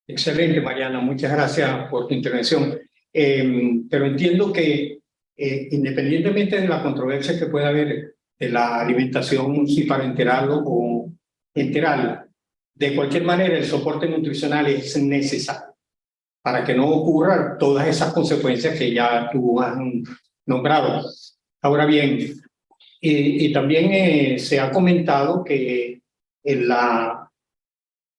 Excelente, Mariana, muchas gracias por tu intervención. Pero entiendo que independientemente de la controversia que pueda haber de la alimentación si parenteral o enteral, de cualquier manera el soporte nutricional es necesario para que no ocurran todas esas consecuencias que ya tú has nombrado. Ahora bien, y también se ha comentado que la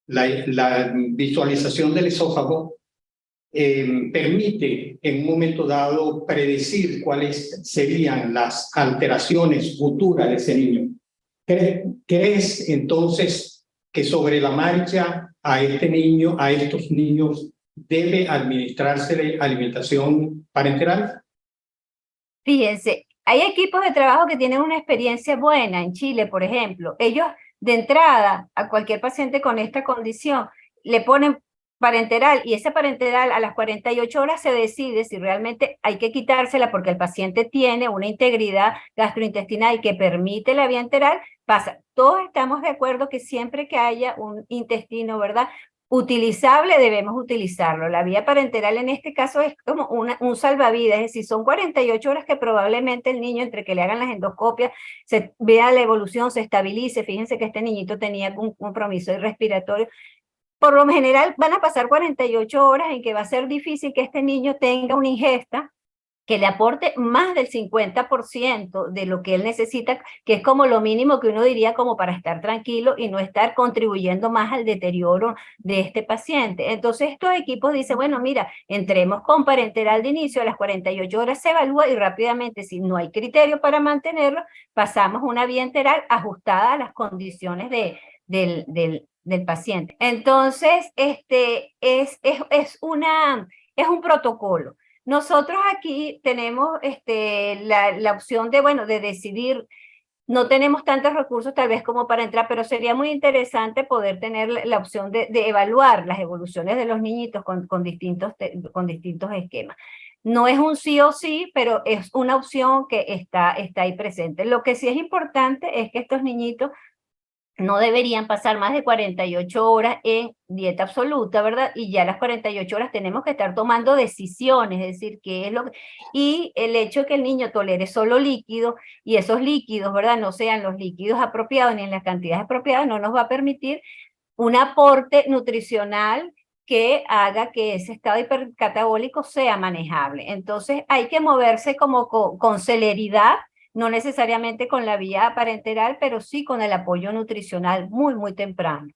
visualización del esófago permite en un momento dado predecir cuáles serían las alteraciones futuras de ese niño. ¿Crees entonces que sobre la marcha a estos niños, debe administrársele alimentación parenteral? Fíjense, hay equipos de trabajo que tienen una experiencia buena en Chile, por ejemplo. Ellos de entrada a cualquier paciente con esta condición le ponen parenteral y esa parenteral a las 48 horas se decide si realmente hay que quitársela porque el paciente tiene una integridad gastrointestinal que permite la vía enteral. Pasa, todos estamos de acuerdo que siempre que haya un intestino, ¿verdad?, utilizable, debemos utilizarlo. La vía parenteral en este caso es como un salvavidas, es decir, son 48 horas que probablemente el niño, entre que le hagan las endoscopias, se vea la evolución, se estabilice. Fíjense que este niñito tenía un compromiso respiratorio. Por lo general van a pasar 48 horas en que va a ser difícil que este niño tenga una ingesta que le aporte más del 50% de lo que él necesita, que es como lo mínimo que uno diría como para estar tranquilo y no estar contribuyendo más al deterioro de este paciente. Entonces estos equipos dicen, bueno, mira, entremos con parenteral de inicio, a las 48 horas se evalúa y rápidamente, si no hay criterio para mantenerlo, pasamos una vía enteral ajustada a las condiciones del paciente. Entonces, es un protocolo. Nosotros aquí tenemos la opción de, bueno, de decidir. No tenemos tantos recursos tal vez como para entrar, pero sería muy interesante poder tener la opción de evaluar las evoluciones de los niñitos con distintos esquemas. No es un sí o sí, pero es una opción que está ahí presente. Lo que sí es importante es que estos niñitos no deberían pasar más de 48 horas en dieta absoluta, ¿verdad? Y ya a las 48 horas tenemos que estar tomando decisiones, es decir, qué es lo que... Y el hecho de que el niño tolere solo líquidos y esos líquidos, ¿verdad?, no sean los líquidos apropiados ni en las cantidades apropiadas, no nos va a permitir un aporte nutricional que haga que ese estado hipercatabólico sea manejable. Entonces hay que moverse como con celeridad, no necesariamente con la vía parenteral, pero sí con el apoyo nutricional muy, muy temprano.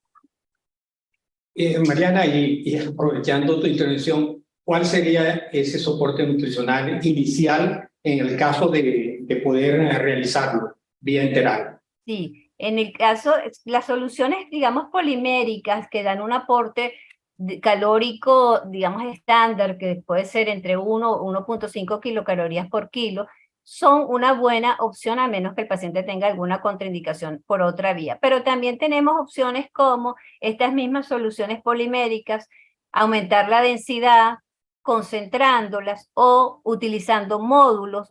Mariana, y aprovechando tu intervención, ¿cuál sería ese soporte nutricional inicial en el caso de poder realizarlo vía enteral? Sí, en el caso, las soluciones, digamos, poliméricas que dan un aporte calórico, digamos, estándar, que puede ser entre 1.5 kilocalorías por kilo, son una buena opción a menos que el paciente tenga alguna contraindicación por otra vía. Pero también tenemos opciones como estas mismas soluciones poliméricas, aumentar la densidad, concentrándolas o utilizando módulos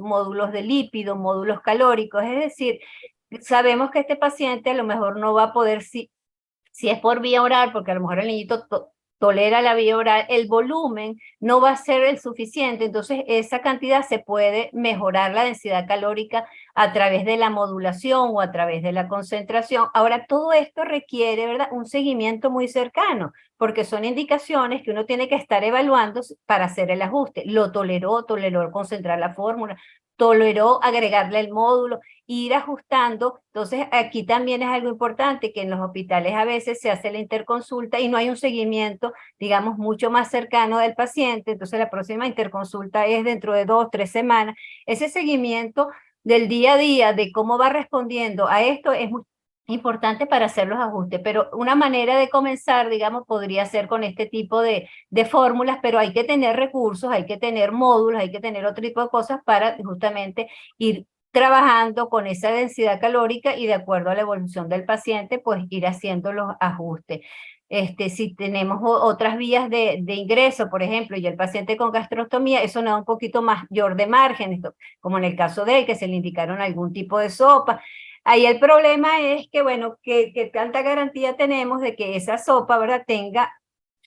de lípido, módulos calóricos, es decir, sabemos que este paciente a lo mejor no va a poder, si es por vía oral, porque a lo mejor el niñito tolera la vía oral, el volumen no va a ser el suficiente, entonces esa cantidad se puede mejorar la densidad calórica a través de la modulación o a través de la concentración. Ahora, todo esto requiere, ¿verdad?, un seguimiento muy cercano, porque son indicaciones que uno tiene que estar evaluando para hacer el ajuste. Lo toleró concentrar la fórmula, toleró agregarle el módulo, ir ajustando. Entonces aquí también es algo importante que en los hospitales a veces se hace la interconsulta y no hay un seguimiento, digamos, mucho más cercano del paciente. Entonces la próxima interconsulta es dentro de 2 o 3 semanas. Ese seguimiento del día a día, de cómo va respondiendo a esto, es muy importante para hacer los ajustes, pero una manera de comenzar, digamos, podría ser con este tipo de fórmulas, pero hay que tener recursos, hay que tener módulos, hay que tener otro tipo de cosas para justamente ir trabajando con esa densidad calórica y de acuerdo a la evolución del paciente, pues ir haciendo los ajustes. Si tenemos otras vías de ingreso, por ejemplo, y el paciente con gastrostomía, eso nos da un poquito mayor de margen, como en el caso de él, que se le indicaron algún tipo de sopa. Ahí el problema es que, bueno, que tanta garantía tenemos de que esa sopa, ¿verdad?, tenga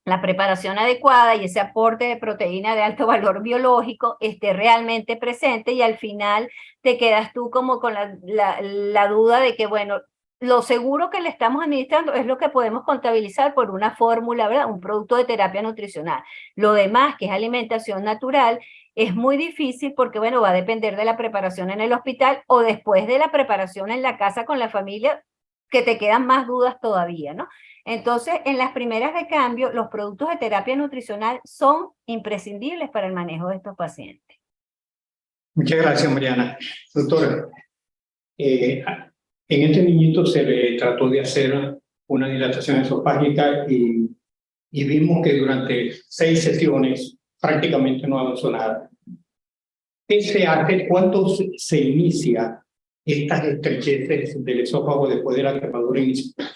la preparación adecuada y ese aporte de proteína de alto valor biológico esté realmente presente, y al final te quedas tú como con la duda de que, bueno, lo seguro que le estamos administrando es lo que podemos contabilizar por una fórmula, ¿verdad?, un producto de terapia nutricional. Lo demás, que es alimentación natural, es muy difícil porque, bueno, va a depender de la preparación en el hospital o después de la preparación en la casa con la familia, que te quedan más dudas todavía, ¿no? Entonces, en las primeras de cambio, los productos de terapia nutricional son imprescindibles para el manejo de estos pacientes. Muchas gracias, Mariana. Doctora, en este niñito se le trató de hacer una dilatación esofágica y vimos que durante 6 sesiones prácticamente no avanzó nada. ¿Qué se hace? ¿Cuándo se inicia estas estrecheces del esófago después de la quemadura inicial?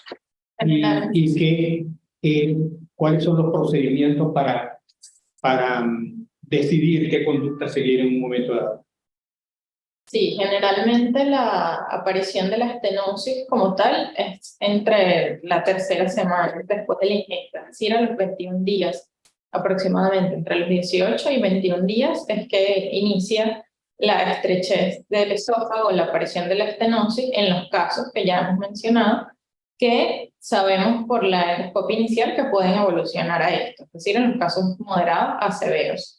¿Cuáles son los procedimientos para decidir qué conducta seguir en un momento dado? Sí, generalmente la aparición de la estenosis como tal es entre la tercera semana después de la ingesta, es decir, a los 21 días aproximadamente, entre los 18 y 21 días es que inicia la estrechez del esófago, la aparición de la estenosis en los casos que ya hemos mencionado, que sabemos por la endoscopia inicial que pueden evolucionar a esto, es decir, en los casos moderados a severos.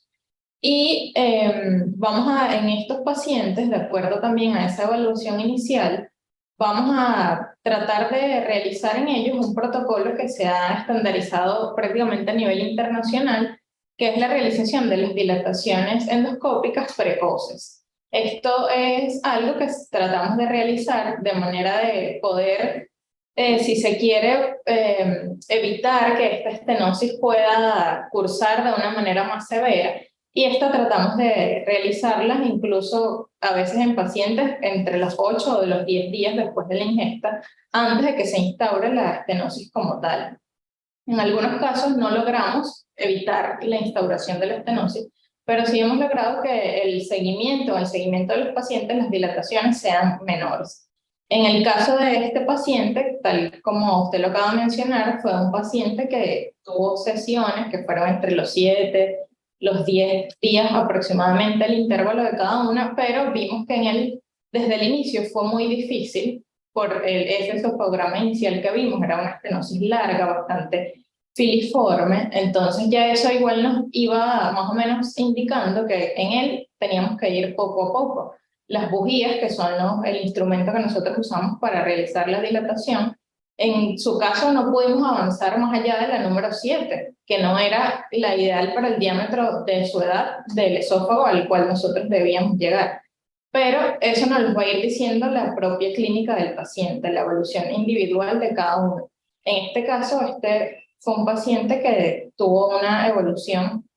Y en estos pacientes, de acuerdo también a esa evaluación inicial, vamos a tratar de realizar en ellos un protocolo que se ha estandarizado prácticamente a nivel internacional, que es la realización de las dilataciones endoscópicas precoces. Esto es algo que tratamos de realizar de manera de poder, si se quiere, evitar que esta estenosis pueda cursar de una manera más severa. Y esto tratamos de realizarlas incluso a veces en pacientes entre los 8 o los 10 días después de la ingesta, antes de que se instaure la estenosis como tal. En algunos casos no logramos evitar la instauración de la estenosis, pero sí hemos logrado que el seguimiento de los pacientes, las dilataciones sean menores. En el caso de este paciente, tal como usted lo acaba de mencionar, fue un paciente que tuvo sesiones que fueron entre los 7 los 10 días aproximadamente el intervalo de cada una, pero vimos que desde el inicio fue muy difícil por ese esofagograma inicial que vimos, era una estenosis larga, bastante filiforme, entonces ya eso igual nos iba más o menos indicando que en él teníamos que ir poco a poco. Las bujías, que son el instrumento que nosotros usamos para realizar la dilatación, en su caso no pudimos avanzar más allá de la número 7, que no era la ideal para el diámetro de su edad del esófago al cual nosotros debíamos llegar. Pero eso nos lo va a ir diciendo la propia clínica del paciente, la evolución individual de cada uno. En este caso, fue un paciente que tuvo una evolución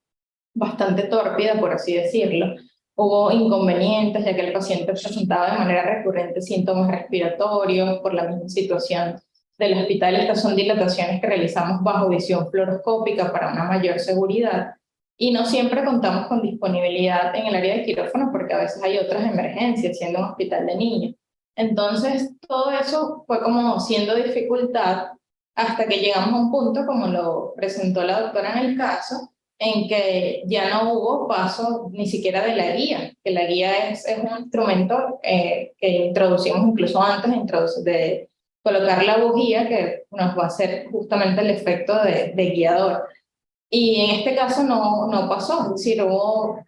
bastante tórpida, por así decirlo. Hubo inconvenientes, ya que el paciente presentaba de manera recurrente síntomas respiratorios por la misma situación del hospital. Estas son dilataciones que realizamos bajo visión fluoroscópica para una mayor seguridad y no siempre contamos con disponibilidad en el área de quirófano porque a veces hay otras emergencias, siendo un hospital de niños. Entonces, todo eso fue como siendo dificultad hasta que llegamos a un punto, como lo presentó la doctora en el caso, en que ya no hubo paso ni siquiera de la guía, que la guía es un instrumento que introducimos incluso antes de colocar la bujía, que nos va a hacer justamente el efecto de guiador. Y en este caso no pasó, es decir, hubo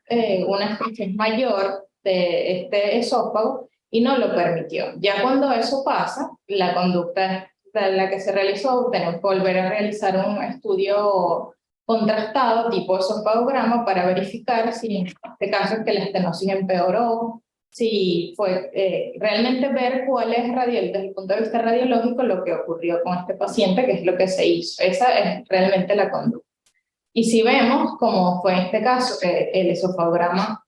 una expresión mayor de este esófago y no lo permitió. Ya cuando eso pasa, la conducta de la que se realizó, tenemos que volver a realizar un estudio contrastado tipo esofagograma para verificar si en este caso es que la estenosis empeoró, si fue realmente ver cuál es desde el punto de vista radiológico lo que ocurrió con este paciente, que es lo que se hizo. Esa es realmente la conducta. Y si vemos, como fue en este caso, que el esofagograma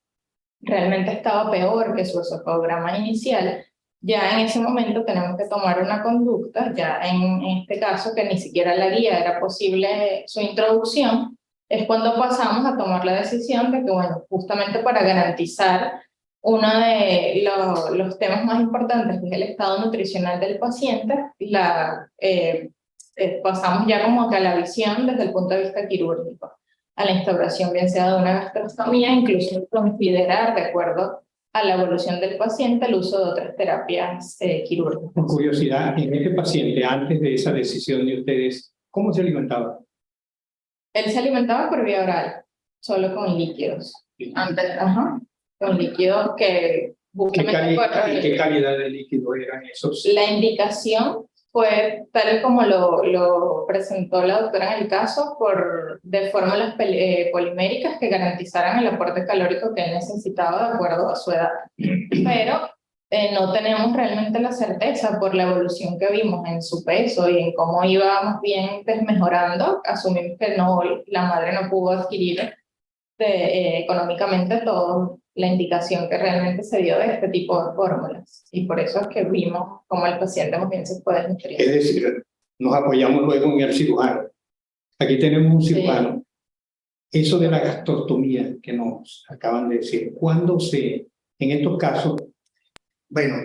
realmente estaba peor que su esofagograma inicial, ya en ese momento tenemos que tomar una conducta, ya en este caso que ni siquiera la guía era posible su introducción, es cuando pasamos a tomar la decisión de que, bueno, justamente para garantizar uno de los temas más importantes, que es el estado nutricional del paciente, pasamos ya como que a la visión desde el punto de vista quirúrgico, a la instauración bien sea de una gastrostomía, incluso considerar, de acuerdo a la evolución del paciente, el uso de otras terapias quirúrgicas. Por curiosidad, en este paciente, antes de esa decisión de ustedes, ¿cómo se alimentaba? Él se alimentaba por vía oral, solo con líquidos. Antes, con líquidos que... ¿Qué calidad de líquido eran esos? La indicación fue tal como lo presentó la doctora en el caso, de fórmulas poliméricas que garantizaran el aporte calórico que él necesitaba de acuerdo a su edad. Pero no tenemos realmente la certeza por la evolución que vimos en su peso y en cómo iba más bien desmejorando. Asumimos que la madre no pudo adquirir económicamente todo la indicación que realmente se dio de este tipo de fórmulas. Y por eso es que vimos cómo el paciente más bien se puede nutrir. Es decir, nos apoyamos luego en el cirujano. Aquí tenemos un cirujano. Eso de la gastrostomía que nos acaban de decir, en estos casos, bueno,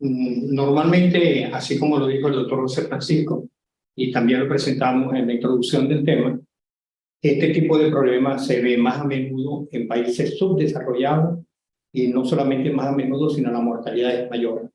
normalmente, así como lo dijo el doctor José Francisco, y también lo presentamos en la introducción del tema, este tipo de problemas se ve más a menudo en países subdesarrollados, y no solamente más a menudo, sino la mortalidad es mayor.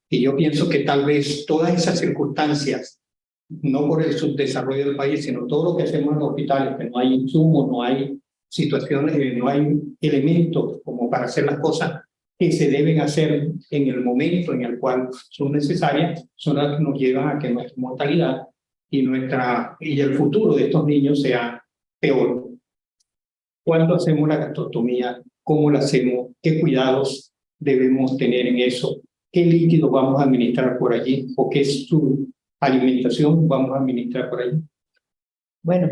Y yo pienso que tal vez todas esas circunstancias, no por el subdesarrollo del país, sino todo lo que hacemos en los hospitales, que no hay insumos, no hay situaciones, no hay elementos como para hacer las cosas que se deben hacer en el momento en el cual son necesarias, son las que nos llevan a que nuestra mortalidad y el futuro de estos niños sea peor. ¿Cuándo hacemos la gastrostomía? ¿Cómo la hacemos? ¿Qué cuidados debemos tener en eso? ¿Qué líquidos vamos a administrar por allí? ¿O qué alimentación vamos a administrar por allí? Bueno,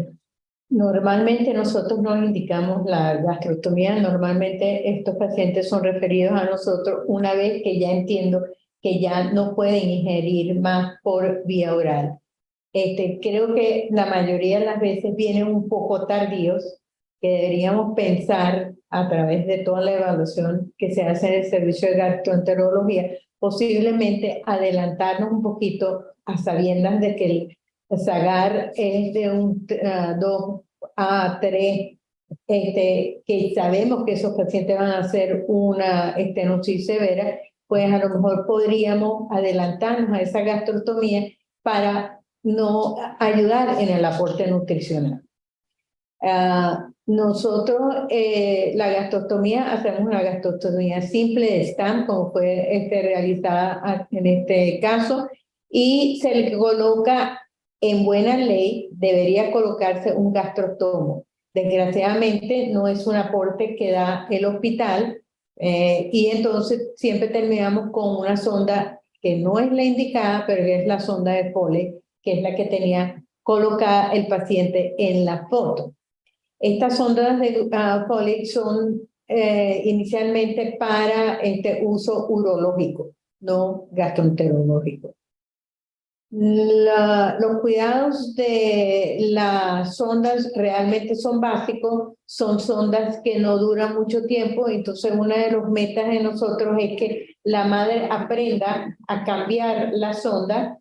normalmente nosotros no indicamos la gastrostomía, normalmente estos pacientes son referidos a nosotros una vez que ya entiendo que ya no pueden ingerir más por vía oral. Creo que la mayoría de las veces vienen un poco tardíos, que deberíamos pensar a través de toda la evaluación que se hace en el servicio de gastroenterología, posiblemente adelantarnos un poquito a sabiendas de que el SAGAR es de un 2 a 3, que sabemos que esos pacientes van a hacer una estenosis severa, pues a lo mejor podríamos adelantarnos a esa gastrostomía para no ayudar en el aporte nutricional. Nosotros, la gastrostomía, hacemos una gastrostomía simple de STAM, como fue realizada en este caso, y se le coloca, en buena ley, debería colocarse un gastrostomo. Desgraciadamente, no es un aporte que da el hospital, y entonces siempre terminamos con una sonda que no es la indicada, pero es la sonda de Foley, que es la que tenía colocada el paciente en la foto. Estas sondas de Foley son inicialmente para uso urológico, no gastroenterológico. Los cuidados de las sondas realmente son básicos, son sondas que no duran mucho tiempo, entonces una de las metas de nosotros es que la madre aprenda a cambiar la sonda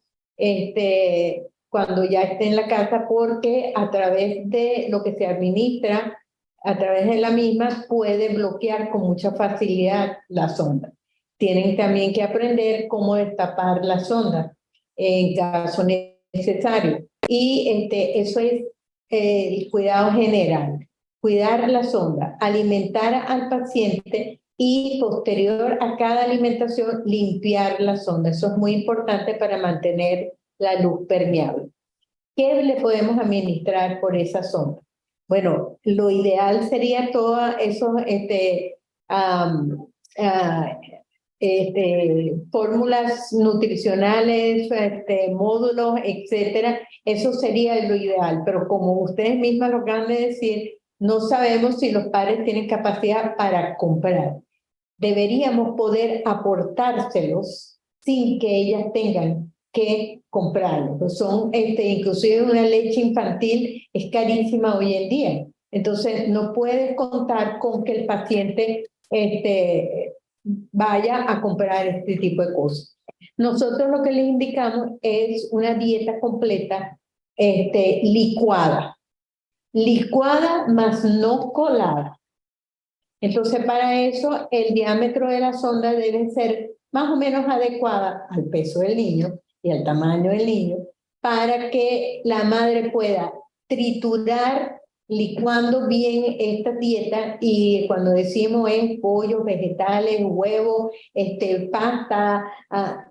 cuando ya esté en la casa, porque a través de lo que se administra, a través de la misma, puede bloquear con mucha facilidad la sonda. Tienen también que aprender cómo destapar la sonda en caso necesario. Y eso es el cuidado general. Cuidar la sonda, alimentar al paciente y posterior a cada alimentación limpiar la sonda. Eso es muy importante para mantener la luz permeable. ¿Qué le podemos administrar por esa sonda? Bueno, lo ideal sería todos esos fórmulas nutricionales, módulos, etcétera. Eso sería lo ideal, pero como ustedes mismas lo acaban de decir, no sabemos si los padres tienen capacidad para comprar. Deberíamos poder aportárselos sin que ellas tengan que comprarlo. Pues son, inclusive una leche infantil es carísima hoy en día. Entonces, no puedes contar con que el paciente vaya a comprar este tipo de cosas. Nosotros lo que les indicamos es una dieta completa, licuada. Licuada más no colada. Entonces, para eso, el diámetro de la sonda debe ser más o menos adecuada al peso del niño y al tamaño del niño, para que la madre pueda triturar, licuando bien esta dieta. Y cuando decimos es pollo, vegetales, huevos, pasta,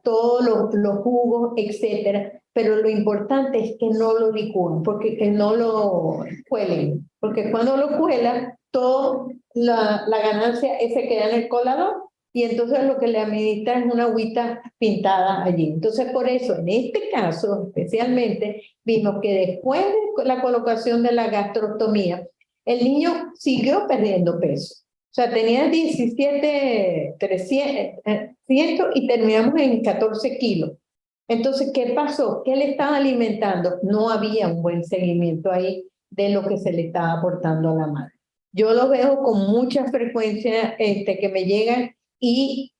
todos los jugos, etcétera. Pero lo importante es que no lo licúen, porque que no lo cuelen, porque cuando lo cuelan, toda la ganancia se queda en el colador, y entonces lo que le administran es una agüita pintada allí. Entonces, por eso, en este caso, especialmente, vimos que después de la colocación de la gastrostomía, el niño siguió perdiendo peso. sea, tenía 17,300 y terminamos en 14 kilos. Entonces, ¿qué pasó? ¿Qué le estaba alimentando? No había un buen seguimiento ahí de lo que se le estaba aportando a la madre. Yo lo veo con mucha frecuencia que me llegan y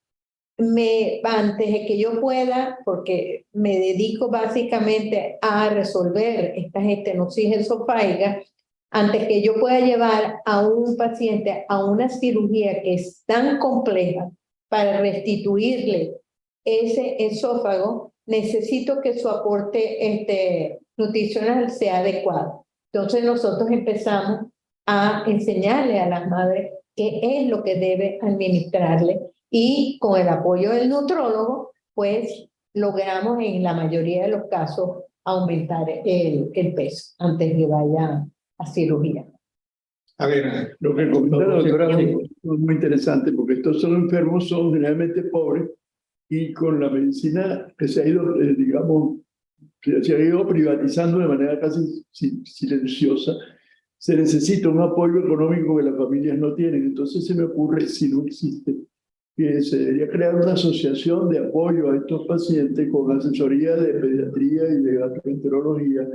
antes de que yo pueda, porque me dedico básicamente a resolver estas estenosis esofágicas, antes que yo pueda llevar a un paciente a una cirugía que es tan compleja para restituirle ese esófago, necesito que su aporte nutricional sea adecuado. Entonces nosotros empezamos a enseñarle a las madres qué es lo que debe administrarle y con el apoyo del nutrólogo, pues logramos en la mayoría de los casos aumentar el peso antes de que vaya a cirugía. A ver, Lo que comenta la doctora es muy interesante porque estos son enfermos, son generalmente pobres y con la medicina que se ha ido, digamos, que se ha ido privatizando de manera casi silenciosa, se necesita un apoyo económico que las familias no tienen. Entonces se me ocurre, si no existe, que se debería crear una asociación de apoyo a estos pacientes con asesoría de pediatría y de gastroenterología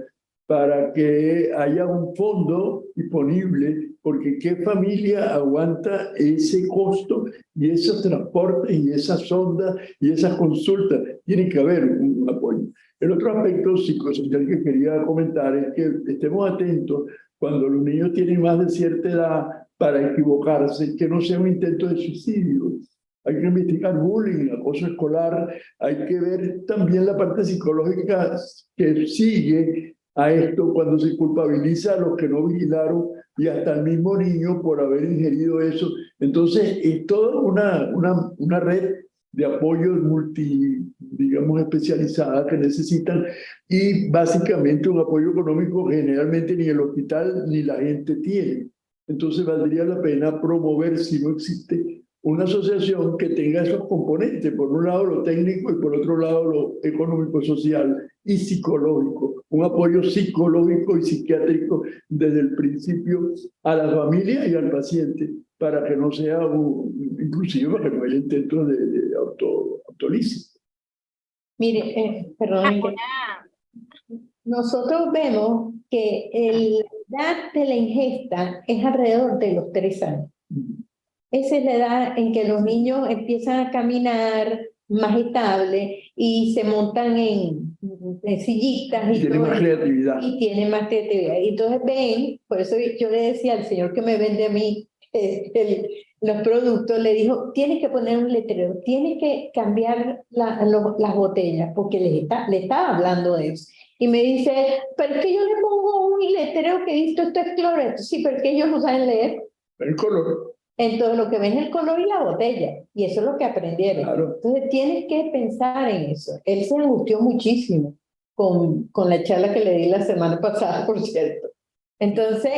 para que haya un fondo disponible, porque ¿qué familia aguanta ese costo y esos transportes y esas sondas y esas consultas? Tiene que haber un apoyo. El otro aspecto psicosocial que quería comentar es que estemos atentos cuando los niños tienen más de cierta edad para equivocarse, que no sea un intento de suicidio. Hay que investigar bullying, acoso escolar, hay que ver también la parte psicológica que sigue a esto cuando se culpabiliza a los que no vigilaron y hasta el mismo niño por haber ingerido eso. Entonces, es toda una red de apoyo digamos, especializada que necesitan y básicamente un apoyo económico que generalmente ni el hospital ni la gente tiene. Entonces, valdría la pena promover, si no existe, una asociación que tenga esos componentes, por un lado lo técnico y por otro lado lo económico, social y psicológico, un apoyo psicológico y psiquiátrico desde el principio a la familia y al paciente, para que no sea inclusive para que no haya intentos de autolisis. Mire, perdón, nosotros vemos que la edad de la ingesta es alrededor de los 3 años. Esa es la edad en que los niños empiezan a caminar más estable y se montan en sillitas y tienen más creatividad. Y tienen más creatividad. Y entonces ven, por eso yo le decía al señor que me vende a mí los productos, le dijo, tienes que poner un letrero, tienes que cambiar las botellas, porque le estaba hablando de eso. Y me dice, pero es que yo le pongo un letrero que dice, esto es cloreto. Sí, pero es que ellos no saben leer. El color. Entonces lo que ven es el color y la botella, y eso es lo que aprendieron. Claro. Entonces tienes que pensar en eso. Él se angustió muchísimo con la charla que le di la semana pasada, por cierto. Entonces,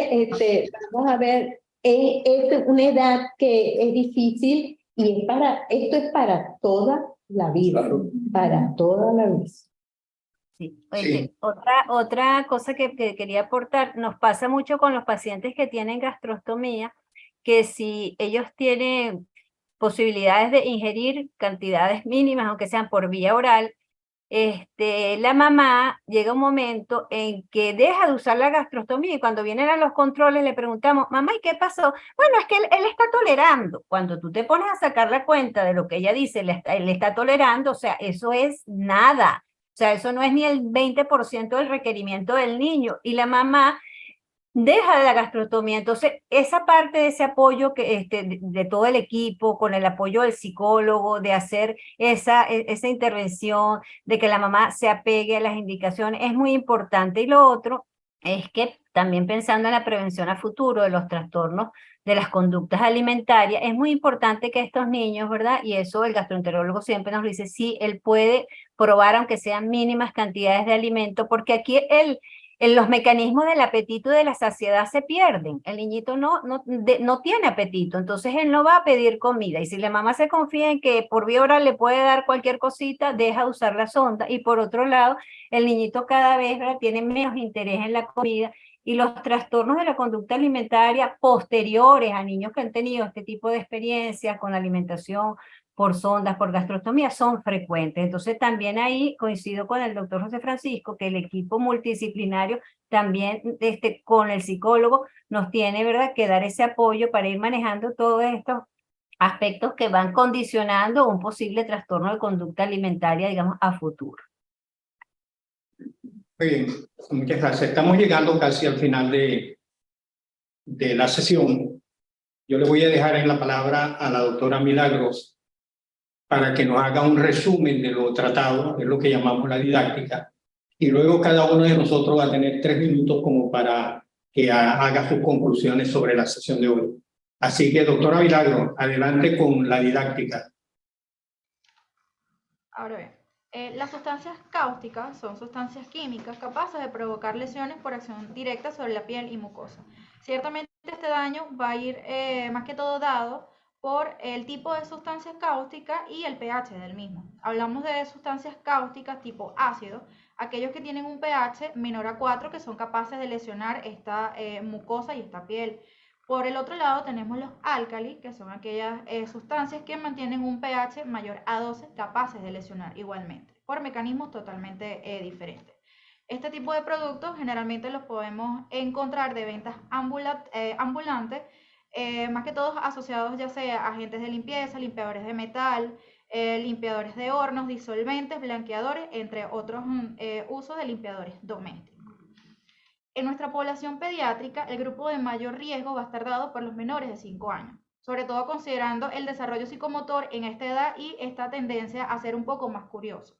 vamos a ver, es una edad que es difícil y esto es para toda la vida, Claro. para toda la vida. Sí. Oye, otra cosa que quería aportar, nos pasa mucho con los pacientes que tienen gastrostomía, que si ellos tienen posibilidades de ingerir cantidades mínimas, aunque sean por vía oral, la mamá llega un momento en que deja de usar la gastrostomía y cuando vienen a los controles le preguntamos, mamá, ¿y qué pasó? Bueno, es que él está tolerando. Cuando tú te pones a sacar la cuenta de lo que ella dice, él está tolerando, o sea, eso es nada. O sea, eso no es ni el 20% del requerimiento del niño. Y la mamá deja la gastrostomía. Entonces, esa parte de ese apoyo de todo el equipo, con el apoyo del psicólogo, de hacer esa intervención, de que la mamá se apegue a las indicaciones, es muy importante. Y lo otro es que también pensando en la prevención a futuro de los trastornos de las conductas alimentarias, es muy importante que estos niños, ¿verdad? Y eso el gastroenterólogo siempre nos dice, sí, él puede probar aunque sean mínimas cantidades de alimento, porque aquí los mecanismos del apetito y de la saciedad se pierden. El niñito no tiene apetito, entonces él no va a pedir comida. Y si la mamá se confía en que por vía oral le puede dar cualquier cosita, deja de usar la sonda. Y por otro lado, el niñito cada vez, ¿verdad?, tiene menos interés en la comida Y los trastornos de la conducta alimentaria posteriores a niños que han tenido este tipo de experiencias con alimentación por sondas, por gastrostomía, son frecuentes. Entonces también ahí coincido con el doctor José Francisco, que el equipo multidisciplinario también con el psicólogo nos tiene, ¿verdad?, que dar ese apoyo para ir manejando todos estos aspectos que van condicionando un posible trastorno de conducta alimentaria, digamos, a futuro. Muy bien, muchas gracias. Estamos llegando casi al final de la sesión. Yo le voy a dejar en la palabra a la doctora Milagros para que nos haga un resumen de lo tratado, que es lo que llamamos la didáctica, y luego cada uno de nosotros va a tener 3 minutos como para que haga sus conclusiones sobre la sesión de hoy. Así que, doctora Milagros, adelante con la didáctica. Ahora bien, las sustancias cáusticas son sustancias químicas capaces de provocar lesiones por acción directa sobre la piel y mucosa. Ciertamente este daño va a ir más que todo dado por el tipo de sustancia cáustica y el pH del mismo. Hablamos de sustancias cáusticas tipo ácido, aquellos que tienen un pH menor a 4 que son capaces de lesionar esta mucosa y esta piel. Por el otro lado tenemos los álcalis, que son aquellas sustancias que mantienen un pH mayor a 12 capaces de lesionar igualmente, por mecanismos totalmente diferentes. Este tipo de productos generalmente los podemos encontrar de ventas ambulantes, más que todos asociados ya sea a agentes de limpieza, limpiadores de metal, limpiadores de hornos, disolventes, blanqueadores, entre otros usos de limpiadores domésticos. En nuestra población pediátrica, el grupo de mayor riesgo va a estar dado por los menores de 5 años, sobre todo considerando el desarrollo psicomotor en esta edad y esta tendencia a ser un poco más curioso.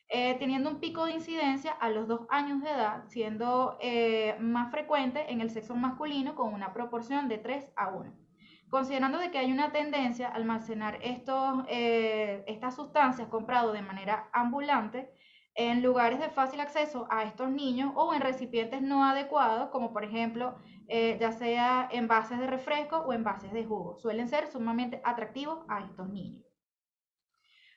Teniendo un pico de incidencia a los 2 años de edad, siendo más frecuente en el sexo masculino con una proporción de 3 a 1. Considerando de que hay una tendencia a almacenar estas sustancias compradas de manera ambulante en lugares de fácil acceso a estos niños o en recipientes no adecuados, como por ejemplo, ya sea envases de refresco o envases de jugo. Suelen ser sumamente atractivos a estos niños.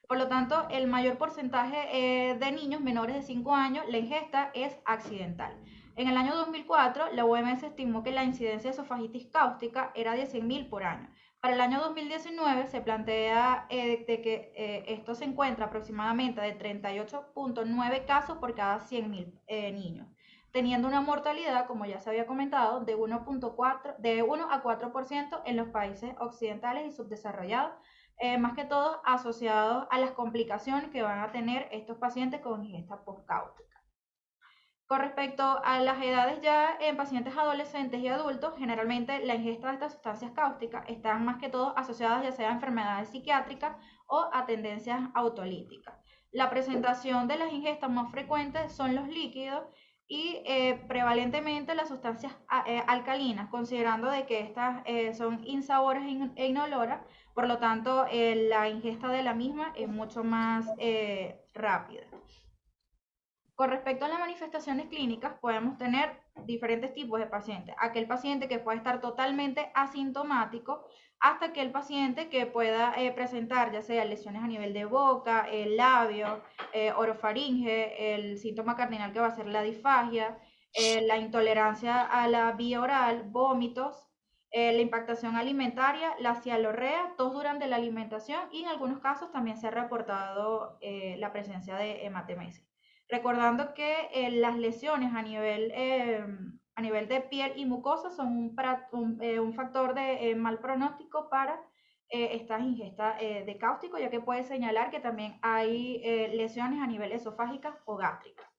Por lo tanto, el mayor porcentaje de niños menores de 5 años, la ingesta es accidental. En el año 2004, la OMS estimó que la incidencia de esofagitis cáustica era de 100.000 por año. Para el año 2019 se plantea de que esto se encuentra aproximadamente de 38.9 casos por cada 100.000 niños, teniendo una mortalidad, como ya se había comentado, de 1 a 4% en los países occidentales y subdesarrollados, más que todo asociados a las complicaciones que van a tener estos pacientes con ingesta postcáustica. Con respecto a las edades ya en pacientes adolescentes y adultos, generalmente la ingesta de estas sustancias cáusticas están más que todo asociadas ya sea a enfermedades psiquiátricas o a tendencias autolíticas. La presentación de las ingestas más frecuentes son los líquidos y prevalentemente las sustancias alcalinas, considerando de que estas son insaboras e inoloras, por lo tanto la ingesta de la misma es mucho más rápida. Con respecto a las manifestaciones clínicas, podemos tener diferentes tipos de pacientes. Aquel paciente que puede estar totalmente asintomático, hasta aquel paciente que pueda presentar ya sea lesiones a nivel de boca, el labio, orofaringe, el síntoma cardinal que va a ser la disfagia, la intolerancia a la vía oral, vómitos, la impactación alimentaria, la cialorrea, tos durante la alimentación y en algunos casos también se ha reportado la presencia de hematemesis. Recordando que las lesiones a nivel de piel y mucosa son un factor de mal pronóstico para estas ingestas de cáustico, ya que puede señalar que también hay lesiones a nivel esofágica o gástrica.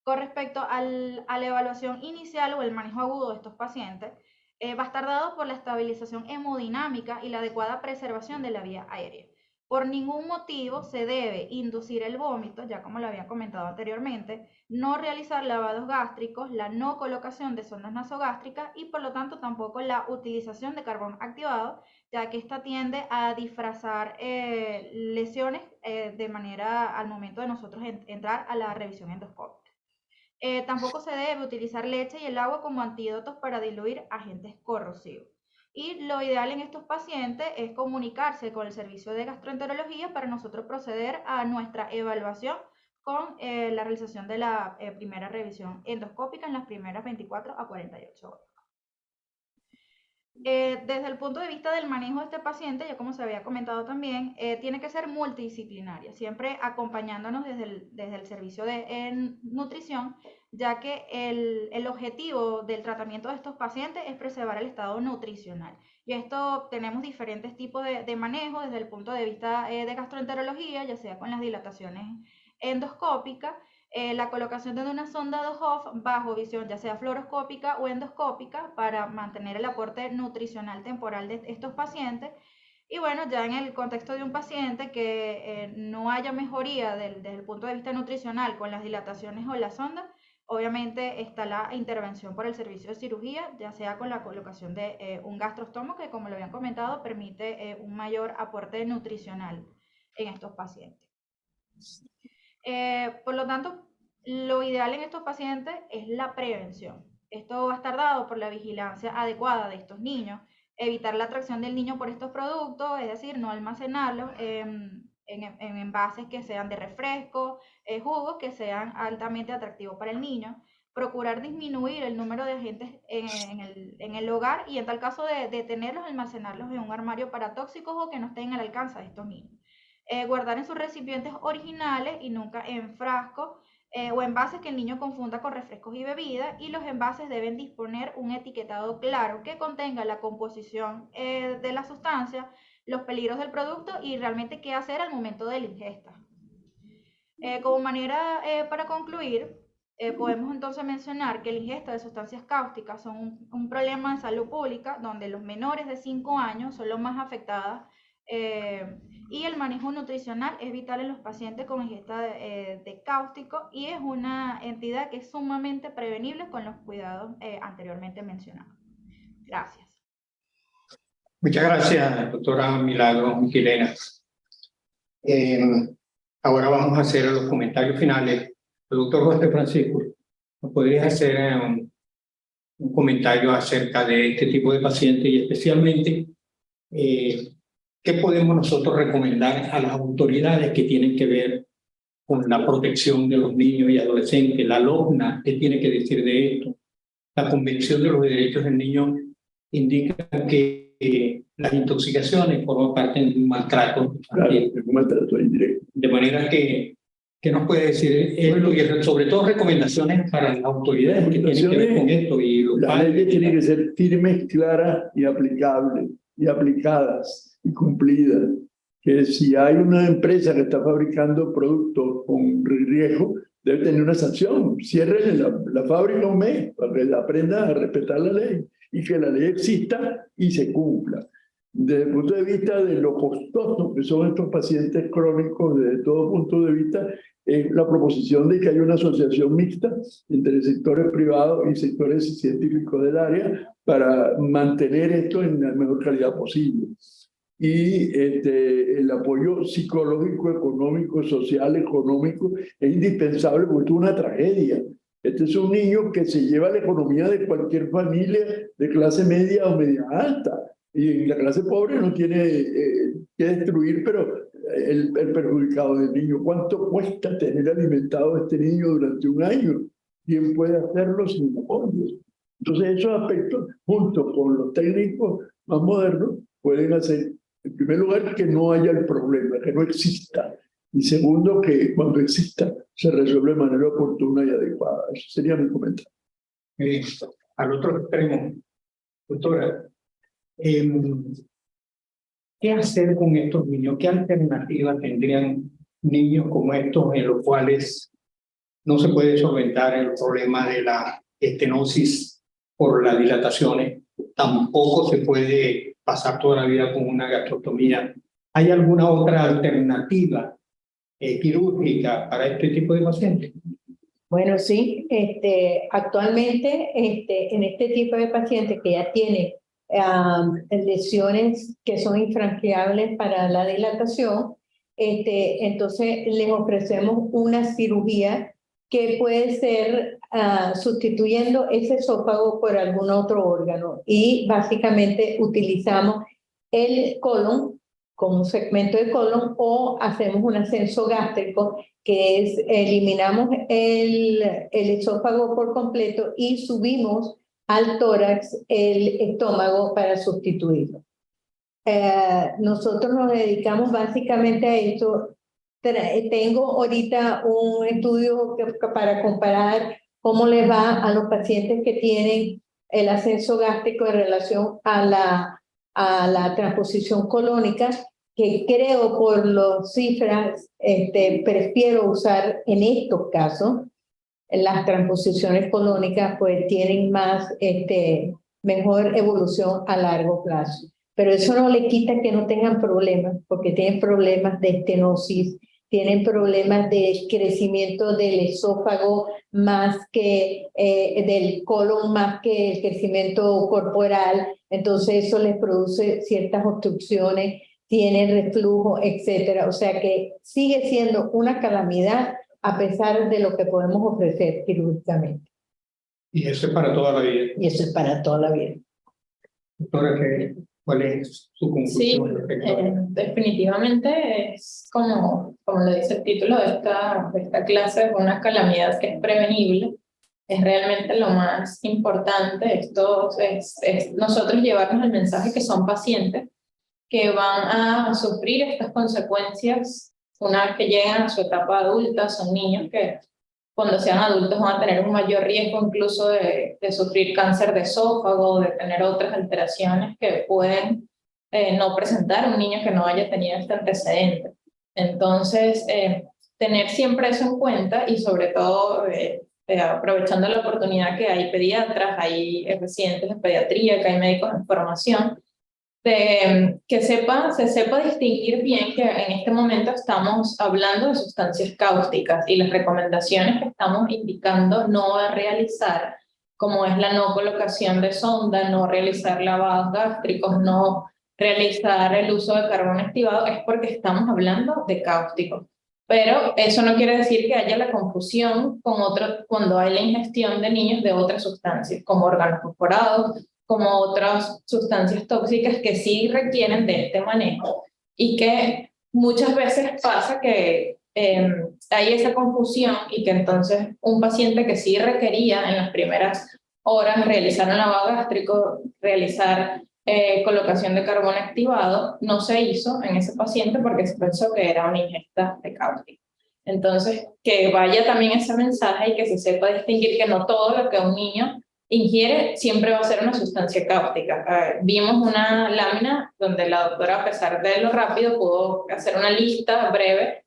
Con respecto a la evaluación inicial o el manejo agudo de estos pacientes, va a estar dado por la estabilización hemodinámica y la adecuada preservación de la vía aérea. Por ningún motivo se debe inducir el vómito, ya como lo había comentado anteriormente, no realizar lavados gástricos, la no colocación de sondas nasogástricas y por lo tanto tampoco la utilización de carbón activado, ya que esta tiende a disfrazar lesiones de manera al momento de nosotros entrar a la revisión endoscópica. Tampoco se debe utilizar leche y el agua como antídotos para diluir agentes corrosivos. Y lo ideal en estos pacientes es comunicarse con el servicio de gastroenterología para nosotros proceder a nuestra evaluación con la realización de la primera revisión endoscópica en las primeras 24 a 48 horas. Desde el punto de vista del manejo de este paciente, ya como se había comentado también, tiene que ser multidisciplinaria, siempre acompañándonos desde el servicio de nutrición, ya que el objetivo del tratamiento de estos pacientes es preservar el estado nutricional. Y esto tenemos diferentes tipos de manejo desde el punto de vista de gastroenterología, ya sea con las dilataciones endoscópicas, la colocación de una sonda de Hoff bajo visión ya sea fluoroscópica o endoscópica para mantener el aporte nutricional temporal de estos pacientes. Y bueno, ya en el contexto de un paciente que no haya mejoría desde el punto de vista nutricional con las dilataciones o la sonda, obviamente está la intervención por el servicio de cirugía, ya sea con la colocación de un gastrostomo que, como lo habían comentado, permite un mayor aporte nutricional en estos pacientes. Por lo tanto, lo ideal en estos pacientes es la prevención. Esto va a estar dado por la vigilancia adecuada de estos niños, evitar la atracción del niño por estos productos, es decir, no almacenarlos en envases que sean de refresco, jugos que sean altamente atractivos para el niño, procurar disminuir el número de agentes en el hogar y en tal caso de tenerlos, almacenarlos en un armario para tóxicos o que no estén al alcance de estos niños. Guardar en sus recipientes originales y nunca en frascos o envases que el niño confunda con refrescos y bebidas, y los envases deben disponer un etiquetado claro que contenga la composición de la sustancia, los peligros del producto y realmente qué hacer al momento de la ingesta. Como manera para concluir, podemos entonces mencionar que la ingesta de sustancias cáusticas son un problema de salud pública donde los menores de 5 años son los más afectados y el manejo nutricional es vital en los pacientes con ingesta de cáustico y es una entidad que es sumamente prevenible con los cuidados anteriormente mencionados. Gracias. Muchas gracias, doctora Milagros Michelena. Ahora vamos a hacer los comentarios finales. El doctor José Francisco, ¿nos podrías hacer un comentario acerca de este tipo de pacientes y especialmente qué podemos nosotros recomendar a las autoridades que tienen que ver con la protección de los niños y adolescentes? La LOGNA, ¿qué tiene que decir de esto? La Convención de los Derechos del Niño indica que las intoxicaciones forman parte de un maltrato. Claro, un maltrato indirecto. De manera que nos puede decir esto y sobre todo recomendaciones para las autoridades que tienen que ver con esto. Y los las leyes tienen que ser firmes, claras y aplicables, y aplicadas y cumplidas. Que si hay una empresa que está fabricando productos con riesgo, debe tener una sanción. Cierren la fábrica un mes para que aprendan a respetar la ley y que la ley exista y se cumpla. Desde el punto de vista de lo costoso que son estos pacientes crónicos, desde todo punto de vista, es la proposición de que haya una asociación mixta entre sectores privados y sectores científicos del área para mantener esto en la mejor calidad posible. Y el apoyo psicológico, económico, social, económico es indispensable porque esto es una tragedia. Este es un niño que se lleva la economía de cualquier familia de clase media o media alta. Y la clase pobre no tiene que destruir, pero el perjudicado del niño. ¿Cuánto cuesta tener alimentado a este niño durante un año? ¿Quién puede hacerlo sin apoyo? Entonces, esos aspectos, junto con los técnicos más modernos, pueden hacer, en primer lugar, que no haya el problema, que no exista. Y segundo, que cuando exista, se resuelve de manera oportuna y adecuada. Eso sería mi comentario. Al otro extremo, doctora, ¿qué hacer con estos niños? ¿Qué alternativas tendrían niños como estos en los cuales no se puede solventar el problema de la estenosis por las dilataciones? Tampoco se puede pasar toda la vida con una gastrostomía. ¿Hay alguna otra alternativa quirúrgica para este tipo de pacientes? Bueno, sí, actualmente en este tipo de pacientes que ya tiene lesiones que son infranqueables para la dilatación, entonces les ofrecemos una cirugía que puede ser sustituyendo ese esófago por algún otro órgano y básicamente utilizamos el colon con un segmento de colon, o hacemos un ascenso gástrico, que es eliminamos el esófago por completo y subimos al tórax el estómago para sustituirlo. Nosotros nos dedicamos básicamente a esto. Tengo ahorita un estudio para comparar cómo les va a los pacientes que tienen el ascenso gástrico en relación a la transposición colónica, que creo por las cifras prefiero usar en estos casos. Las transposiciones colónicas pues tienen más, mejor evolución a largo plazo. Pero eso no le quita que no tengan problemas, porque tienen problemas de estenosis, tienen problemas de crecimiento del esófago más que del colon, más que el crecimiento corporal. Entonces eso les produce ciertas obstrucciones, tienen reflujo, etcétera. O sea que sigue siendo una calamidad a pesar de lo que podemos ofrecer quirúrgicamente. Y eso es para toda la vida. Y eso es para toda la vida. Doctora, ¿cuál es su Sí, conclusión respecto? definitivamente es como lo dice el título de esta clase, es una calamidad que es prevenible. Es realmente lo más importante. Esto es nosotros llevarnos el mensaje que son pacientes que van a sufrir estas consecuencias una vez que llegan a su etapa adulta. Son niños que cuando sean adultos van a tener un mayor riesgo incluso de sufrir cáncer de esófago, de tener otras alteraciones que pueden no presentar un niño que no haya tenido este antecedente. Entonces, tener siempre eso en cuenta y sobre todo aprovechando la oportunidad que hay pediatras, hay residentes de pediatría, que hay médicos en formación, que se sepa distinguir bien que en este momento estamos hablando de sustancias cáusticas y las recomendaciones que estamos indicando no a realizar, como es la no colocación de sonda, no realizar lavados gástricos, no realizar el uso de carbón activado, es porque estamos hablando de cáusticos. Pero eso no quiere decir que haya la confusión con cuando hay la ingestión de niños de otras sustancias, como organofosforados, como otras sustancias tóxicas que sí requieren de este manejo y que muchas veces pasa que hay esa confusión y que entonces un paciente que sí requería en las primeras horas realizar un lavado gástrico, realizar colocación de carbón activado, no se hizo en ese paciente porque se pensó que era una ingesta de cáustica. Entonces, que vaya también ese mensaje y que se sepa distinguir que no todo lo que un niño ingiere siempre va a ser una sustancia cáustica. Vimos una lámina donde la doctora, a pesar de lo rápido, pudo hacer una lista breve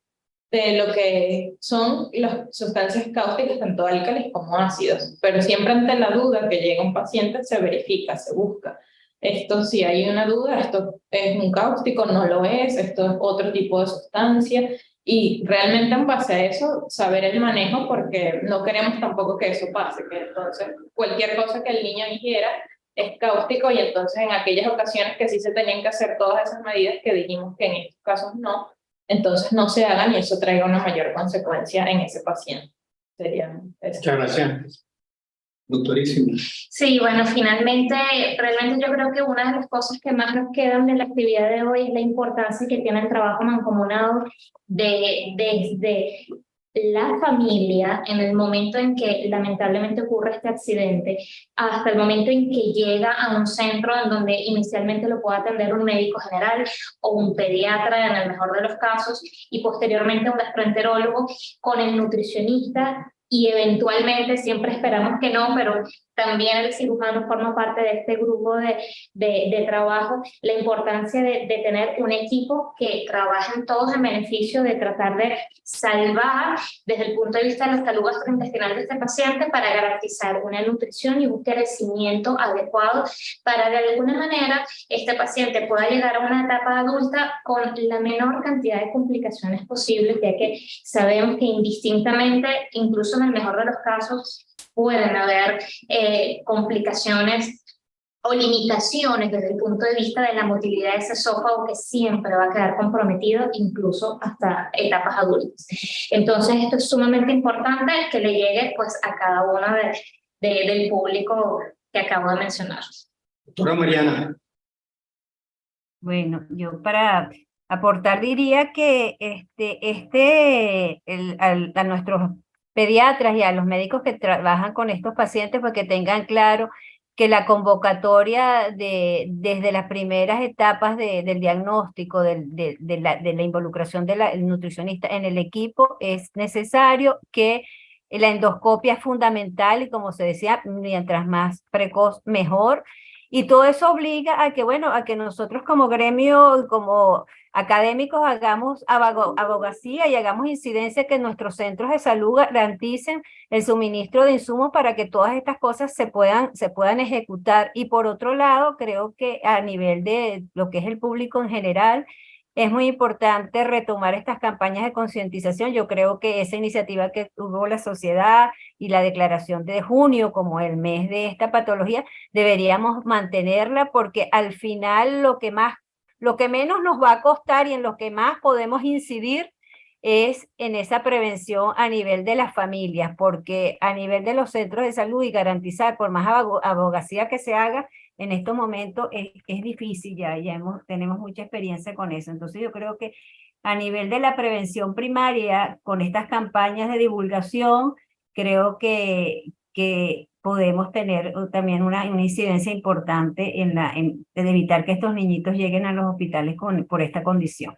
de lo que son las sustancias cáusticas, tanto álcalis como ácidos. Pero siempre ante la duda que llega un paciente se verifica, se busca. Esto, si hay una duda, esto es un cáustico, no lo es, esto es otro tipo de sustancia. Y realmente en base a eso, saber el manejo, porque no queremos tampoco que eso pase, que entonces cualquier cosa que el niño ingiera es cáustico y entonces en aquellas ocasiones que sí se tenían que hacer todas esas medidas que dijimos que en estos casos no, entonces no se hagan y eso traiga una mayor consecuencia en ese paciente. Sería eso. Muchas gracias. Doctorísimo. Sí, bueno, realmente yo creo que una de las cosas que más nos quedan de la actividad de hoy es la importancia que tiene el trabajo mancomunado desde la familia en el momento en que lamentablemente ocurre este accidente, hasta el momento en que llega a un centro en donde inicialmente lo puede atender un médico general o un pediatra en el mejor de los casos, y posteriormente un gastroenterólogo con el nutricionista. Y eventualmente, siempre esperamos que no, pero también el cirujano forma parte de este grupo de trabajo. La importancia de tener un equipo que trabajen todos en beneficio de tratar de salvar desde el punto de vista de la salud gastrointestinal de este paciente para garantizar una nutrición y un crecimiento adecuado para de alguna manera este paciente pueda llegar a una etapa adulta con la menor cantidad de complicaciones posibles, ya que sabemos que indistintamente, incluso en el mejor de los casos, pueden haber complicaciones o limitaciones desde el punto de vista de la motilidad de ese esófago, que siempre va a quedar comprometido incluso hasta etapas adultas. Entonces esto es sumamente importante que le llegue pues a cada uno del público que acabo de mencionar. Doctora Mariana. Bueno, yo para aportar diría que a nuestros pediatras y a los médicos que trabajan con estos pacientes, pues que tengan claro que la convocatoria desde las primeras etapas del diagnóstico, de la involucración del nutricionista en el equipo es necesario, que la endoscopia es fundamental y como se decía, mientras más precoz, mejor. Y todo eso obliga a que, bueno, a que nosotros como gremio, como académicos, hagamos abogacía y hagamos incidencia que nuestros centros de salud garanticen el suministro de insumos para que todas estas cosas se puedan ejecutar. Y por otro lado, creo que a nivel de lo que es el público en general, es muy importante retomar estas campañas de concientización. Yo creo que esa iniciativa que tuvo la sociedad y la declaración de junio como el mes de esta patología, deberíamos mantenerla, porque al final lo que menos nos va a costar y en lo que más podemos incidir es en esa prevención a nivel de las familias, porque a nivel de los centros de salud y garantizar, por más abogacía que se haga, en estos momentos es difícil, tenemos mucha experiencia con eso. Entonces yo creo que a nivel de la prevención primaria, con estas campañas de divulgación, creo que podemos tener también una incidencia importante en evitar que estos niñitos lleguen a los hospitales por esta condición.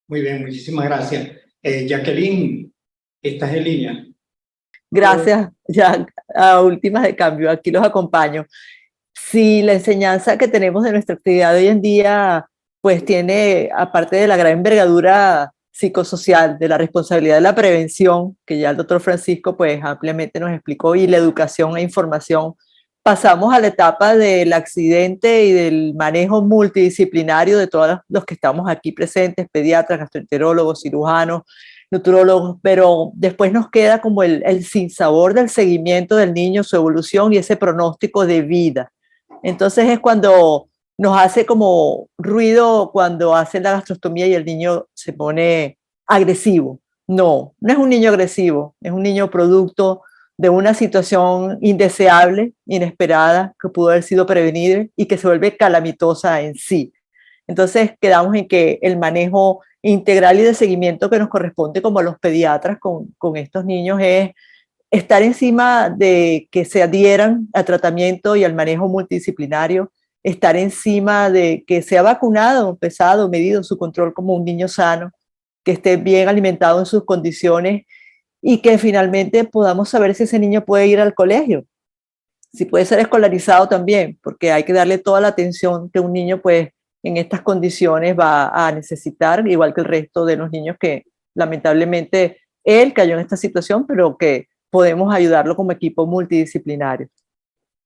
Muy bien, muchísimas gracias. Jacqueline, ¿estás en línea? Gracias, ya a últimas de cambio, aquí los acompaño. Si la enseñanza que tenemos de nuestra actividad hoy en día, pues tiene, aparte de la gran envergadura psicosocial, de la responsabilidad de la prevención, que ya el doctor Francisco pues ampliamente nos explicó, y la educación e información, pasamos a la etapa del accidente y del manejo multidisciplinario de todos los que estamos aquí presentes, pediatras, gastroenterólogos, cirujanos, nutrólogos, pero después nos queda como el sinsabor del seguimiento del niño, su evolución y ese pronóstico de vida. Entonces es cuando nos hace como ruido cuando hacen la gastrostomía y el niño se pone agresivo. No es un niño agresivo, es un niño producto de una situación indeseable, inesperada, que pudo haber sido prevenida y que se vuelve calamitosa en sí. Entonces quedamos en que el manejo integral y de seguimiento que nos corresponde como a los pediatras con estos niños es estar encima de que se adhieran al tratamiento y al manejo multidisciplinario, estar encima de que sea vacunado, pesado, medido su control como un niño sano, que esté bien alimentado en sus condiciones y que finalmente podamos saber si ese niño puede ir al colegio, si puede ser escolarizado también, porque hay que darle toda la atención que un niño pues en estas condiciones va a necesitar, igual que el resto de los niños que lamentablemente él cayó en esta situación, pero que podemos ayudarlo como equipo multidisciplinario.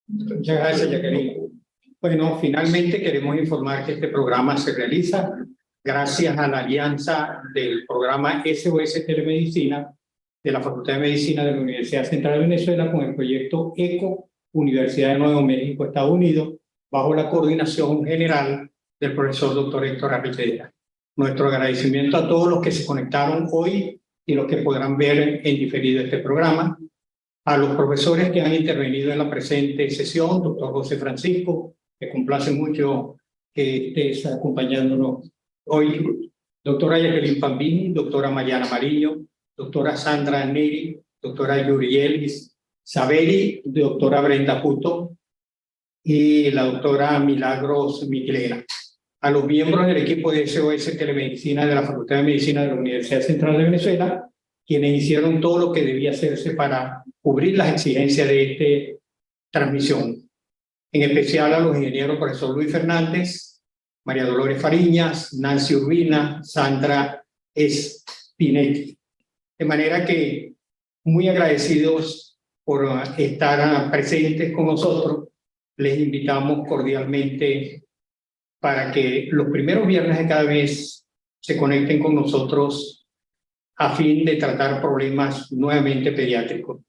Muchas gracias, Jacqueline. Bueno, finalmente queremos informar que este programa se realiza gracias a la alianza del programa SOS Telemedicina de la Facultad de Medicina de la Universidad Central de Venezuela con el proyecto ECO, Universidad de Nuevo México, Estados Unidos, bajo la coordinación general del profesor Dr. Héctor Arriteda. Nuestro agradecimiento a todos los que se conectaron hoy y los que podrán ver en diferido este programa, a los profesores que han intervenido en la presente sesión, doctor José Francisco, me complace mucho que estés acompañándonos hoy, doctora Jacqueline Pambini, doctora Mariana Marillo, doctora Sandra Neri, doctora Yurielis Saveri, doctora Brenda Puto y la doctora Milagros Miquelera. A los miembros del equipo de SOS Telemedicina de la Facultad de Medicina de la Universidad Central de Venezuela, quienes hicieron todo lo que debía hacerse para cubrir las exigencias de esta transmisión. En especial a los ingenieros profesor Luis Fernández, María Dolores Fariñas, Nancy Urbina, Sandra Spinetti. De manera que muy agradecidos por estar presentes con nosotros, les invitamos cordialmente para que los primeros viernes de cada mes se conecten con nosotros a fin de tratar problemas nuevamente pediátricos.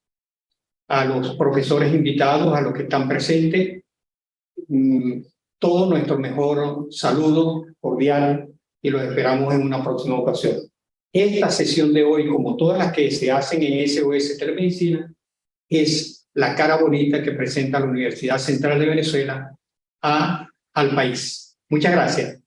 A los profesores invitados, a los que están presentes, todo nuestro mejor saludo cordial y los esperamos en una próxima ocasión. Esta sesión de hoy, como todas las que se hacen en SOS Telemedicina, es la cara bonita que presenta la Universidad Central de Venezuela al país. Muchas gracias.